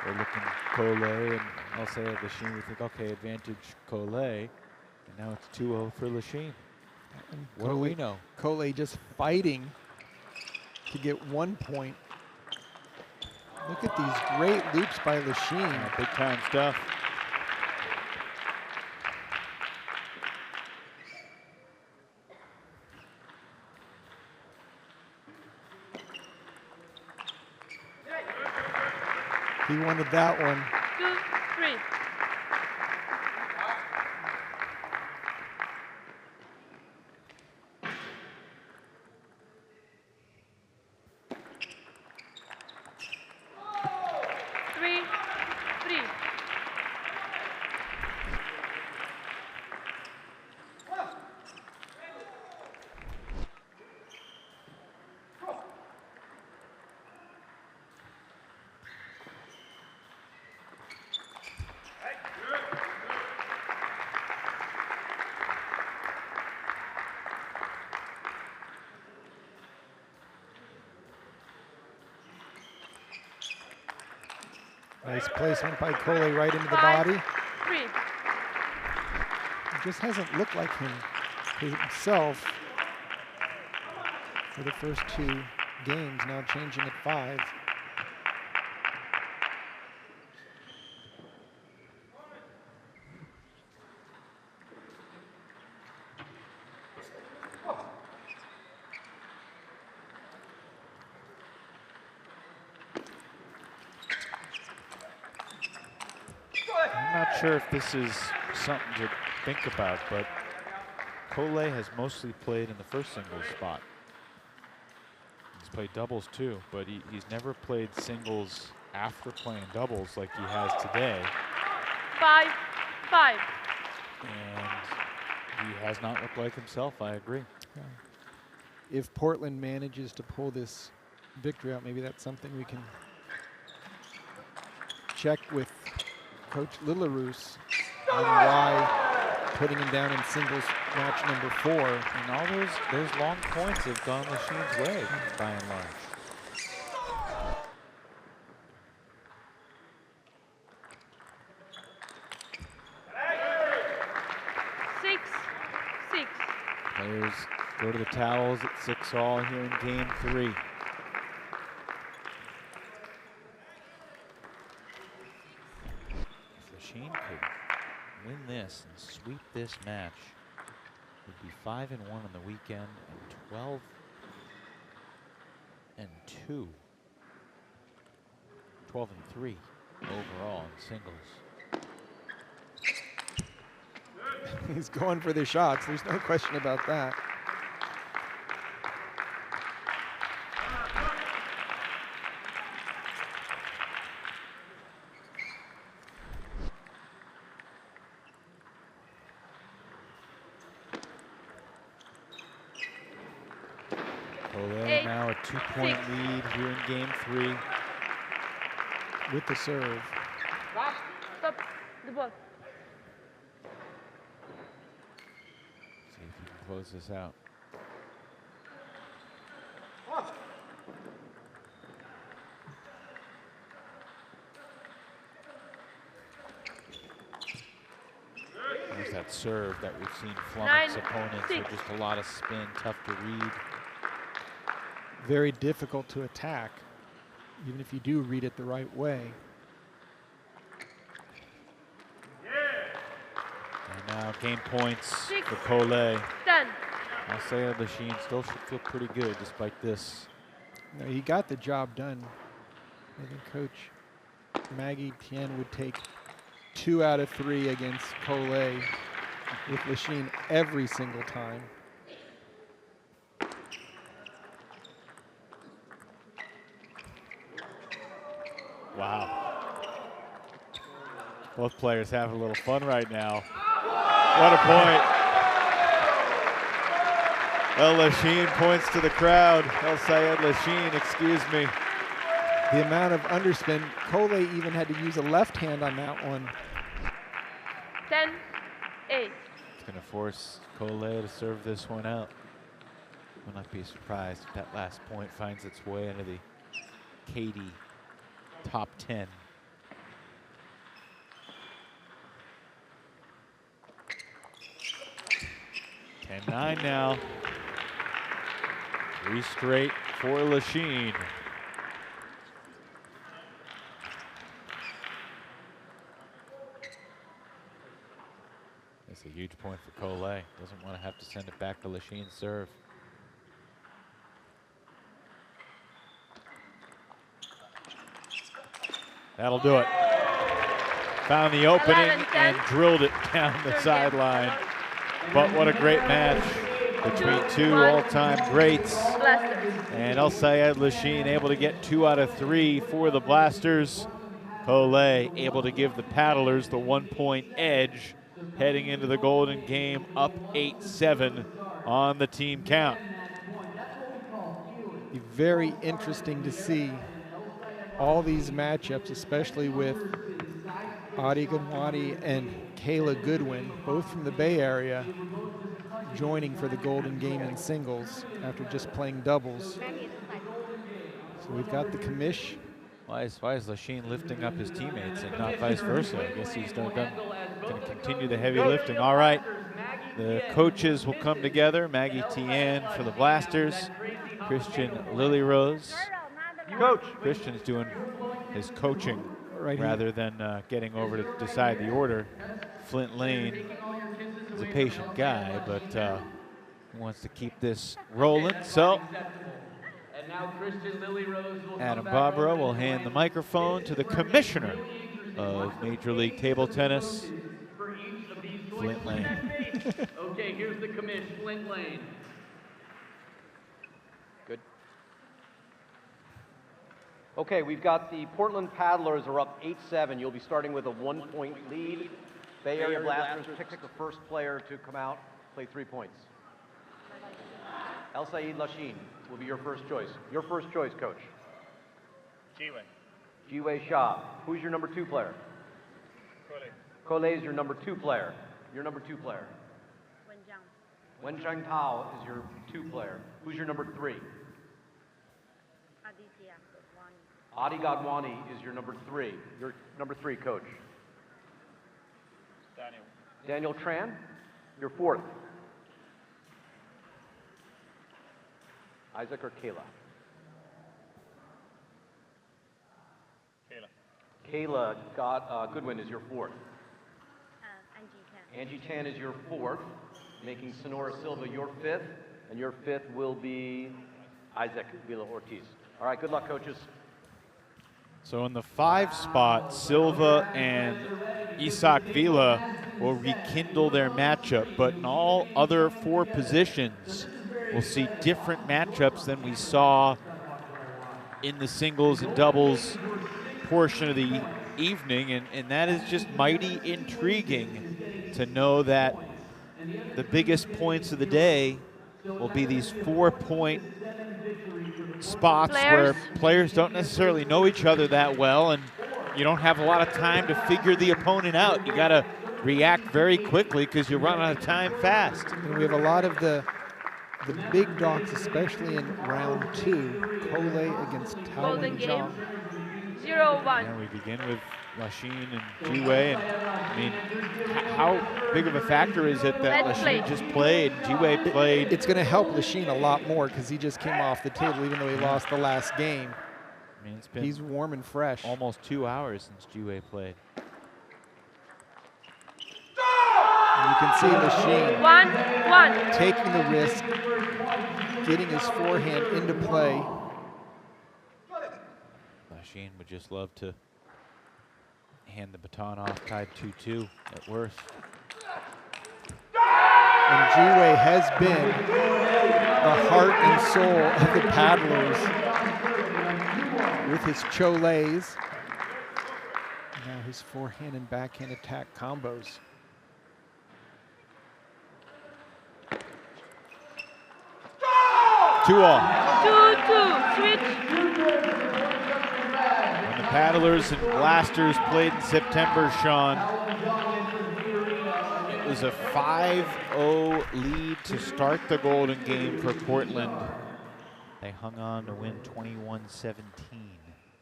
We're looking Cole and I'll say at Lachine, we think, okay, advantage Cole. And now it's 2-0 for Lachine. What do we know? Cole just fighting to get 1 point. Look at these great loops by Lachine. Big time stuff. He wanted that one. 2, 3. Nice placement by Cole right into the 5, body. 3. He just hasn't looked like himself for the first 2 games, now changing at 5. I'm not sure if this is something to think about, but Cole has mostly played in the first singles spot. He's played doubles too, but he's never played singles after playing doubles like he has today. 5, 5. And he has not looked like himself, I agree. Yeah. If Portland manages to pull this victory out, maybe that's something we can check with Coach Lillaroos on why putting him down in singles match number 4. And all those long points have gone Lachine's way, by and large. Players go to the towels at 6-all here in game 3. If Lachine could win this and sweep this match, it would be 5-1 on the weekend and 12-2. 12-3 overall in singles. He's going for the shots. There's no question about that. Cole now a 2-point lead here in game 3. With the serve. Stop the ball. See if you can close this out. There's that serve that we've seen flummox opponents with just a lot of spin, tough to read. Very difficult to attack, even if you do read it the right way. And now game points for Cole. 10. I'll say Lachine still should feel pretty good despite this. No, he got the job done. I think Coach Maggie Tien would take 2 out of 3 against Cole with Lachine every single time. Wow. Both players having a little fun right now. What a point. El Lachine points to the crowd. El Sayed Lachine, excuse me. the amount of underspin. Cole even had to use a left hand on that one. 10-8. It's going to force Cole to serve this one out. Will not be surprised if that last point finds its way into the Katy top 10. Ten-9 now. 3 straight for Leen. That's a huge point for Cole. Doesn't want to have to send it back to Leen's serve. That'll do it. Found the opening and drilled it down the sideline. But what a great match between two all-time greats. And El Sayed Leen able to get 2 out of 3 for the Blasters. Cole able to give the Paddlers the 1-point edge heading into the Golden Game, up 8-7 on the team count. Be very interesting to see all these matchups, especially with Adi Gunwadi and Kayla Goodwin, both from the Bay Area, joining for the Golden Game in singles after just playing doubles. So we've got the commish. Why is Leen lifting up his teammates and not vice versa? I guess he's going to continue the heavy lifting. All right, the coaches will come together. Maggie Tian for the Blasters, Christian Lilyrose. Coach Christian's doing his coaching rather than getting over to decide the order. Flint Leen is a patient guy, but he wants to keep this rolling. So Adam Barbara will hand the microphone to the commissioner of Major League Table Tennis, Flint Leen. Okay, here's the commish, Flint Leen. Good. Okay, we've got the Portland Paddlers are up 8-7. You'll be starting with a 1-point lead. Bay Area Blasters picks the first player to come out, play 3 points. El Sayed Leen will be your first choice. Your first choice, coach. Jiwei Shah. Who's your number 2 player? Cole is your number 2 player. Your number 2 player. Wenjang Tao is your 2 player. Who's your number 3? Adi Gadwani is your number 3. Your number 3, coach. Daniel Tran, your 4th. Isaac or Kayla? Kayla Goodwin is your 4th. Angie Tan is your 4th, making Sonora Silva your 5th, and your 5th will be Isaac Villa Ortiz. All right, good luck, coaches. So in the 5 spot, Silva and Isaac Villa will rekindle their matchup, but in all other 4 positions, we'll see different matchups than we saw in the singles and doubles portion of the evening, and that is just mighty intriguing to know that the biggest points of the day will be these 4-point spots where players don't necessarily know each other that well, and you don't have a lot of time to figure the opponent out. You got to react very quickly because you run out of time fast. And we have a lot of the big dogs, especially in round 2. Cole against Tao and Jong. 0-1. Yeah, we begin with Leen and Jiwei, and I mean, how big of a factor is it that Leen just played, Jiwei played? It's going to help Leen a lot more because he just came off the table, even though he lost the last game. I mean, it's been he's warm and fresh. Almost 2 hours since Jiwei played. And you can see Leen 1-1. taking the risk, getting his forehand into play. Leen would just love to hand the baton off, tied 2-2 at worst. And Jiwei has been the heart and soul of the Paddlers with his choles. Now his forehand and backhand attack combos. Two all. 2-2. Switch. Paddlers and Blasters played in September, Sean. It was a 5-0 lead to start the Golden Game for Portland. They hung on to win 21-17.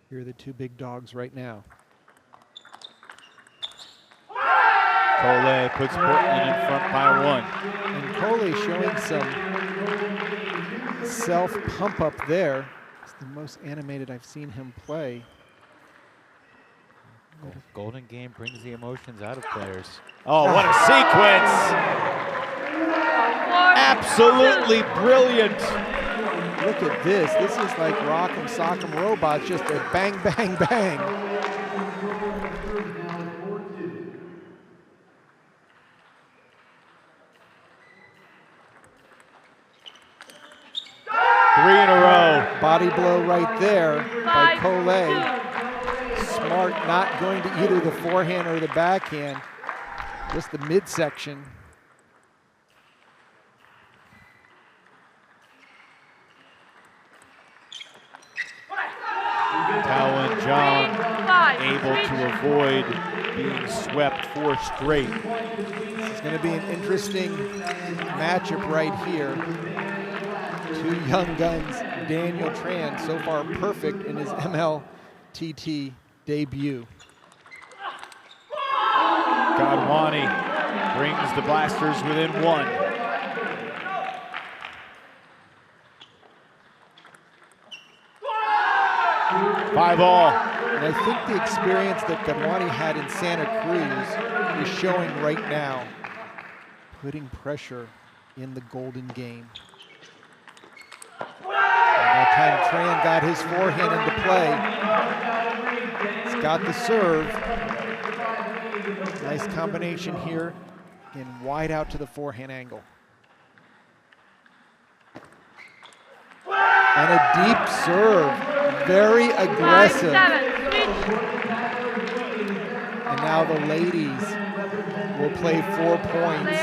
Here are the two big dogs right now. Cole puts Portland in front by 1. And Cole showing some self-pump up there. It's the most animated I've seen him play. Golden Game brings the emotions out of players. Oh, what a sequence! Absolutely brilliant. Look at this. This is like Rock'em Sock'em Robots, just a bang, bang, bang. Three in a row. Body blow right there by Cole. Smart not going to either the forehand or the backhand, just the midsection. Tao and Jong able to avoid being swept 4 straight. This is going to be an interesting matchup right here. Two young guns, Daniel Tran, so far perfect in his MLTT debut. Godwani brings the Blasters within 1. Five all. And I think the experience that Godwani had in Santa Cruz is showing right now, putting pressure in the Golden Game. And that time Tran got his forehand into play. He's got the serve. Nice combination here and wide out to the forehand angle. And a deep serve, very aggressive. And now the ladies will play 4 points.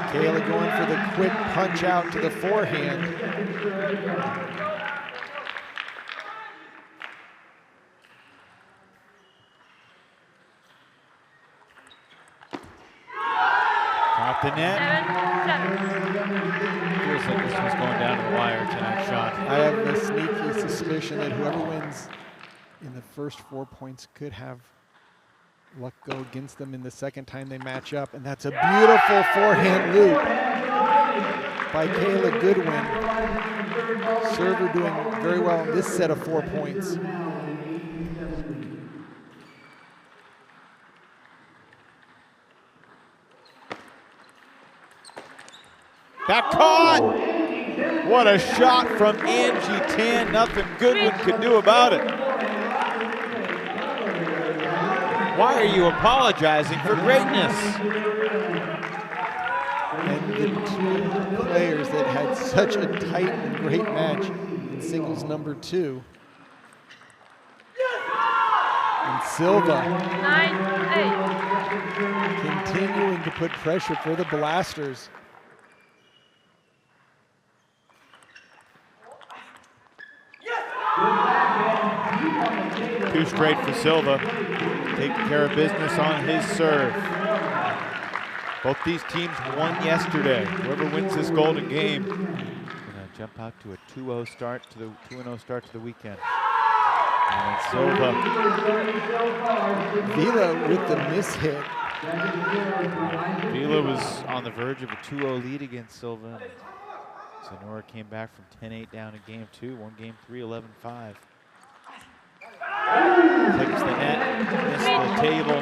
Kayla going for the quick punch out to the forehand. Off the net. Feels like this one's going down to the wire tonight, Sean. I have a sneaky suspicion that whoever wins in the first 4 points could have luck go against them in the second time they match up. And that's a beautiful forehand loop by Kayla Goodwin. Server doing very well in this set of 4 points. Back caught! What a shot from Angie Tan. Nothing Goodwin could do about it. Why are you apologizing for greatness? And the two players that had such a tight and great match in singles number 2. And Silva continuing to put pressure for the Blasters. Two straight for Silva, taking care of business on his serve. Both these teams won yesterday. Whoever wins this Golden Game is going to jump out to a 2-0 start to the 2-0 start to the weekend. And Silva, Vila with the mishit. Vila was on the verge of a 2-0 lead against Silva. Sonora came back from 10-8 down in game 2, won game 3, 11-5. Clicks the net, missed the table,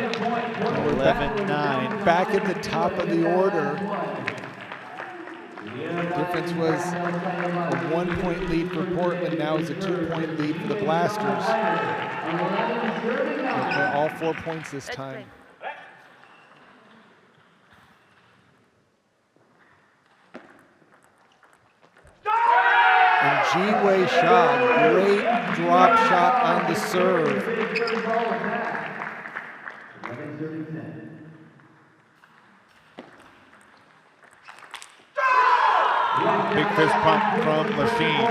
11-9. Back at the top of the order. The difference was a 1 point lead for Portland, now is a 2 point lead for the Blasters. They'll play all 4 points this time. And Ji-Wei Sha, great drop shot on the serve. Big fist pump from Machine.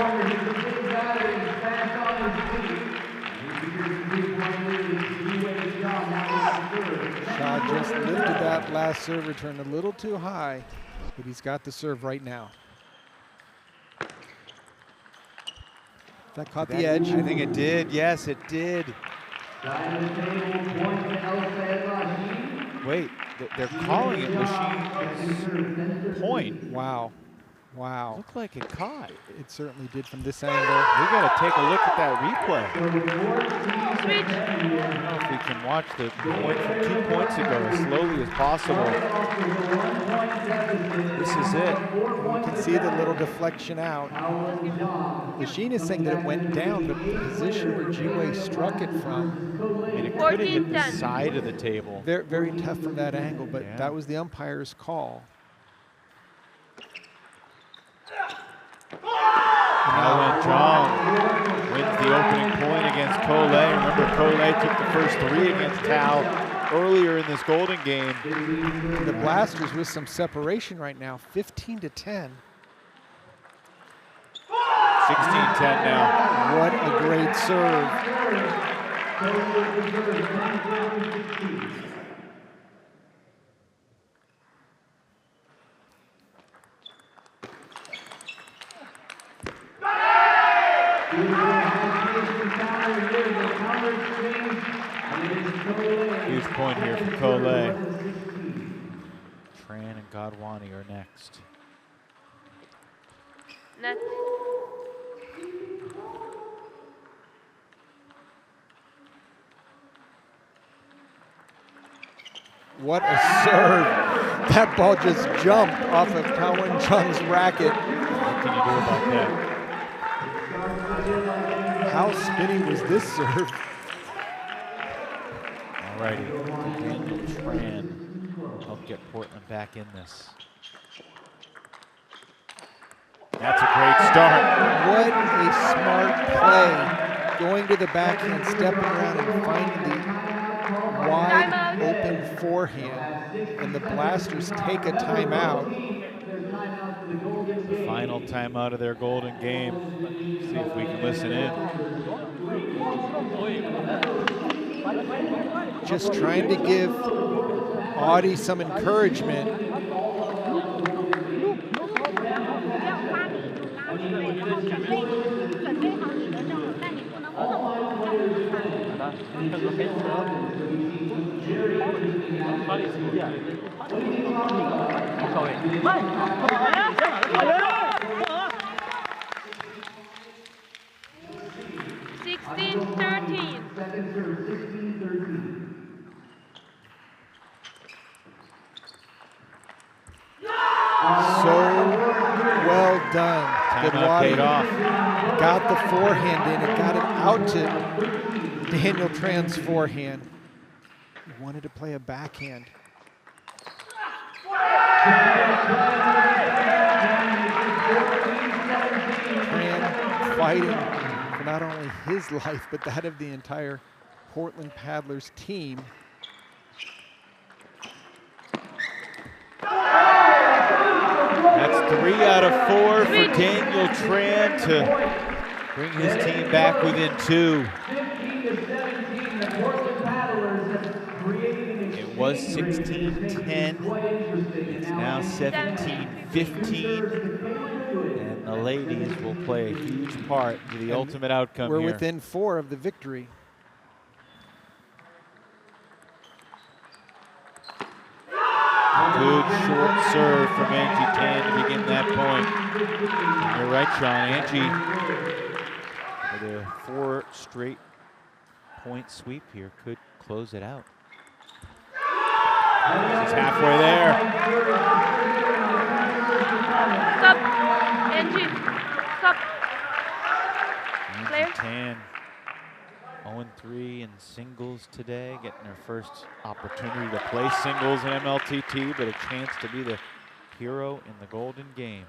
Sha just lifted that last serve return a little too high, but he's got the serve right now. That caught the edge. I think it did. Yes, it did. Wait, they're calling it Machine's point. Wow. Wow. Looked like it caught. It certainly did from this angle. We got to take a look at that replay. Switch. I don't know if we can watch the point from 2 points ago as slowly as possible. This is it. You can see the little deflection out. Machine is saying that it went down, but the position where Ji-Wei struck it from, And it could have hit the side of the table. very, very tough from that angle, but Yeah. that was the umpire's call. Now when Jong wins the opening point against Cole. Remember, Cole took the first 3 against Tao earlier in this Golden game. The Blasters with some separation right now, 15-10. 16-10 now. What a great serve. Huge point here for Cole. Tran and Godwani are next. Net. What a serve. That ball just jumped off of Taowen Chung's racket. What can you do about that? How spinny was this serve? Alrighty, Daniel Tran help get Portland back in this. That's a great start. What a smart play. Going to the backhand, stepping around and finding the wide open forehand. And the Blasters take a timeout. Final timeout of their Golden game. See if we can listen in. Just trying to give Audie some encouragement. So well done. Timeout paid off. Got the forehand in and got it out to Daniel Tran's forehand. He wanted to play a backhand. Tran fighting for not only his life, but that of the entire Portland Paddlers team. That's 3 out of 4 for Daniel Tran to bring his team back within 2. It was 16-10. It's now 17-15. And the ladies will play a huge part in the ultimate outcome We're here. within 4 of the victory. Good short serve from Angie Tan to begin that point. And you're right, Sean. Angie with a 4 straight point sweep here could close it out. She's halfway there. Stop. Angie. Stop. Angie Tan 0-3 in singles today, getting her first opportunity to play singles in MLTT, but a chance to be the hero in the Golden game.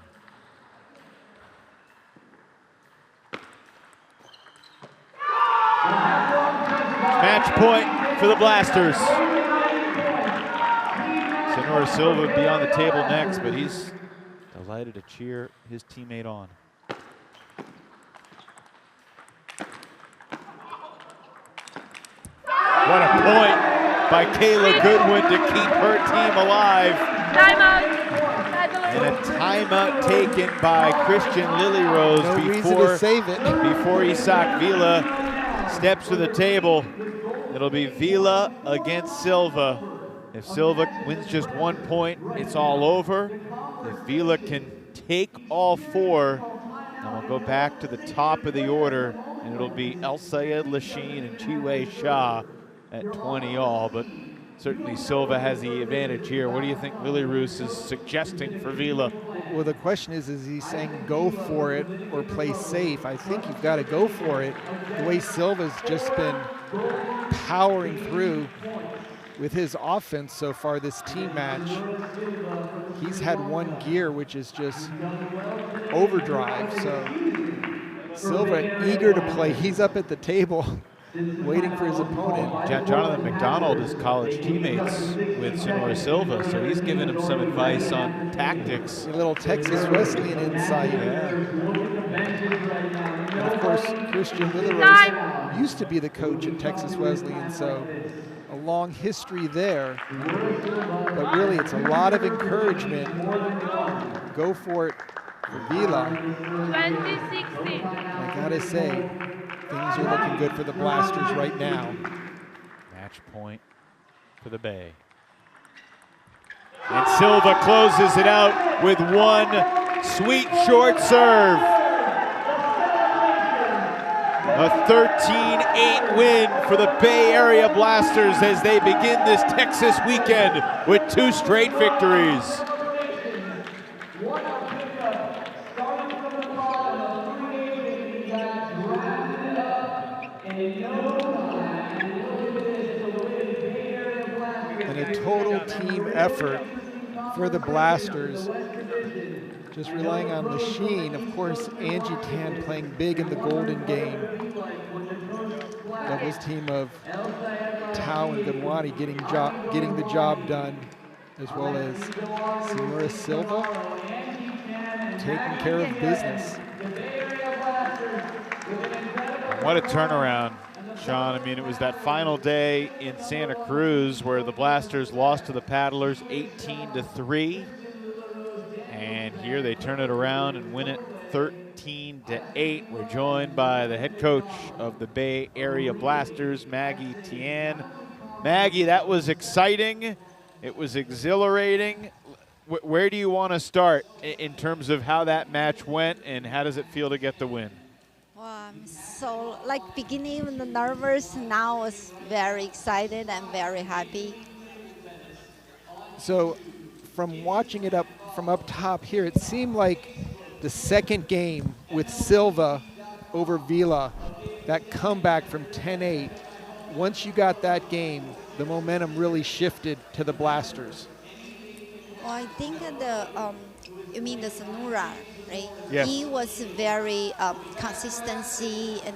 point for the Blasters. Senora Silva would be on the table next, but he's delighted to cheer his teammate on. What a point by Kayla Goodwin to keep her team alive. Timeout. And a timeout taken by Christian Lilyrose No reason to save it. before Isak Vila steps to the table. It'll be Vila against Silva. If Silva wins just 1 point, it's all over. If Vila can take all 4, then we'll go back to the top of the order, and it'll be El Sayed Lachine and Jiwei Shah at 20 all. But certainly Silva has the advantage here. What do you think Lilyrose is suggesting for Vila? Well, the question is he saying go for it or play safe? I think you've got to go for it. The way Silva's just been powering through with his offense so far this team match. He's had one gear, which is just overdrive. So Silva eager to play. He's up at the table waiting for his opponent. Jonathan McDonald is college teammates with Senora Silva, so he's giving him some advice on tactics. A little Texas Wesleyan insight. Yeah. And of course, Christian Lilyrose used to be the coach at Texas Wesleyan, so a long history there. But really, it's a lot of encouragement. Go for it for Vila. 2016. I gotta say, things are looking good for the Blasters right now. Match point for the Bay. And Silva closes it out with one sweet short serve. A 13-8 win for the Bay Area Blasters as they begin this Texas weekend with 2 straight victories. And a total team effort for the Blasters. Just relying on Lachine. Of course, Angie Tan playing big in the golden game. Doubles team of Tao and Gunwani getting the job done, as well as Senora Silva taking care of business. What a turnaround, Sean. I mean, it was that final day in Santa Cruz where the Blasters lost to the Paddlers 18-3. And here they turn it around and win it 13-8. We're joined by the head coach of the Bay Area Blasters, Maggie Tian. Maggie, that was exciting. It was exhilarating. Where do you want to start in terms of how that match went, and how does it feel to get the win? Well, I'm so, beginning with the nervous, now it's very excited and very happy. So from watching it from up top here, it seemed like the second game with Silva over Vila, that comeback from 10-8, once you got that game, the momentum really shifted to the Blasters. Well, I think you mean the Sonora, right? Yes. He was very consistency and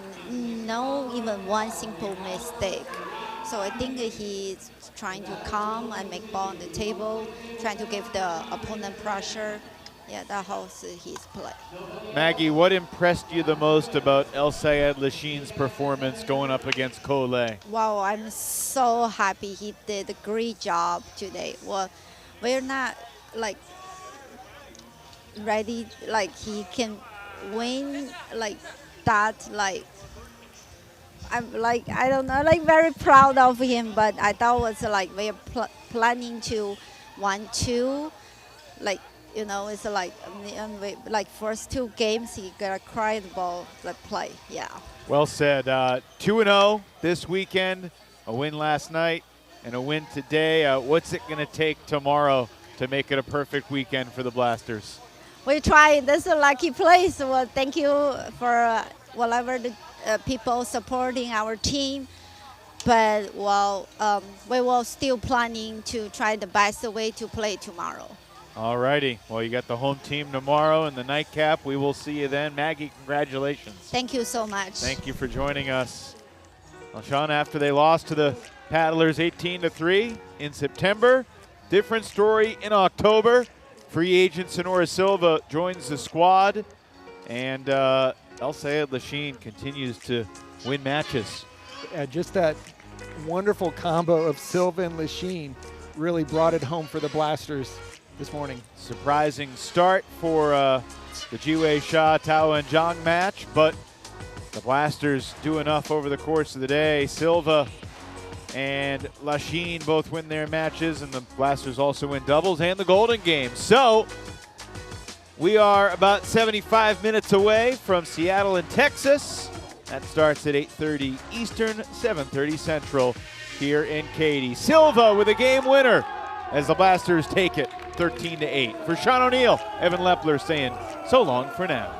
no even one simple mistake. So I think he's trying to calm and make ball on the table, trying to give the opponent pressure. Yeah, that helps his play. Maggie, what impressed you the most about El Sayed Lachine's performance going up against Cole? Wow, I'm so happy he did a great job today. Well, we're not ready, he can win that, I'm I don't know, very proud of him, but I thought it was we're planning to 1-2, it's first 2 games he got a incredible play, yeah. Well said. 2-0 this weekend, a win last night and a win today. What's it going to take tomorrow to make it a perfect weekend for the Blasters? We try. This is a lucky place. Well, thank you for whatever the people supporting our team. But we will still planning to try the best way to play tomorrow. All righty. Well, you got the home team tomorrow in the nightcap. We will see you then. Maggie, congratulations. Thank you so much. Thank you for joining us. Well, Sean, after they lost to the Paddlers 18-3 in September, different story in October. Free agent Sonora Silva joins the squad, and El Sayed Lachine continues to win matches. Just that wonderful combo of Silva and Lachine really brought it home for the Blasters this morning. Surprising start for the Jiwei Sha, Tao, and Jong match, but the Blasters do enough over the course of the day. Silva and Lachine both win their matches, and the Blasters also win doubles and the Golden Game. So we are about 75 minutes away from Seattle and Texas. That starts at 8:30 Eastern, 7:30 Central here in Katy. Silva with a game winner as the Blasters take it 13-8. For Sean O'Neill, Evan Lepler saying so long for now.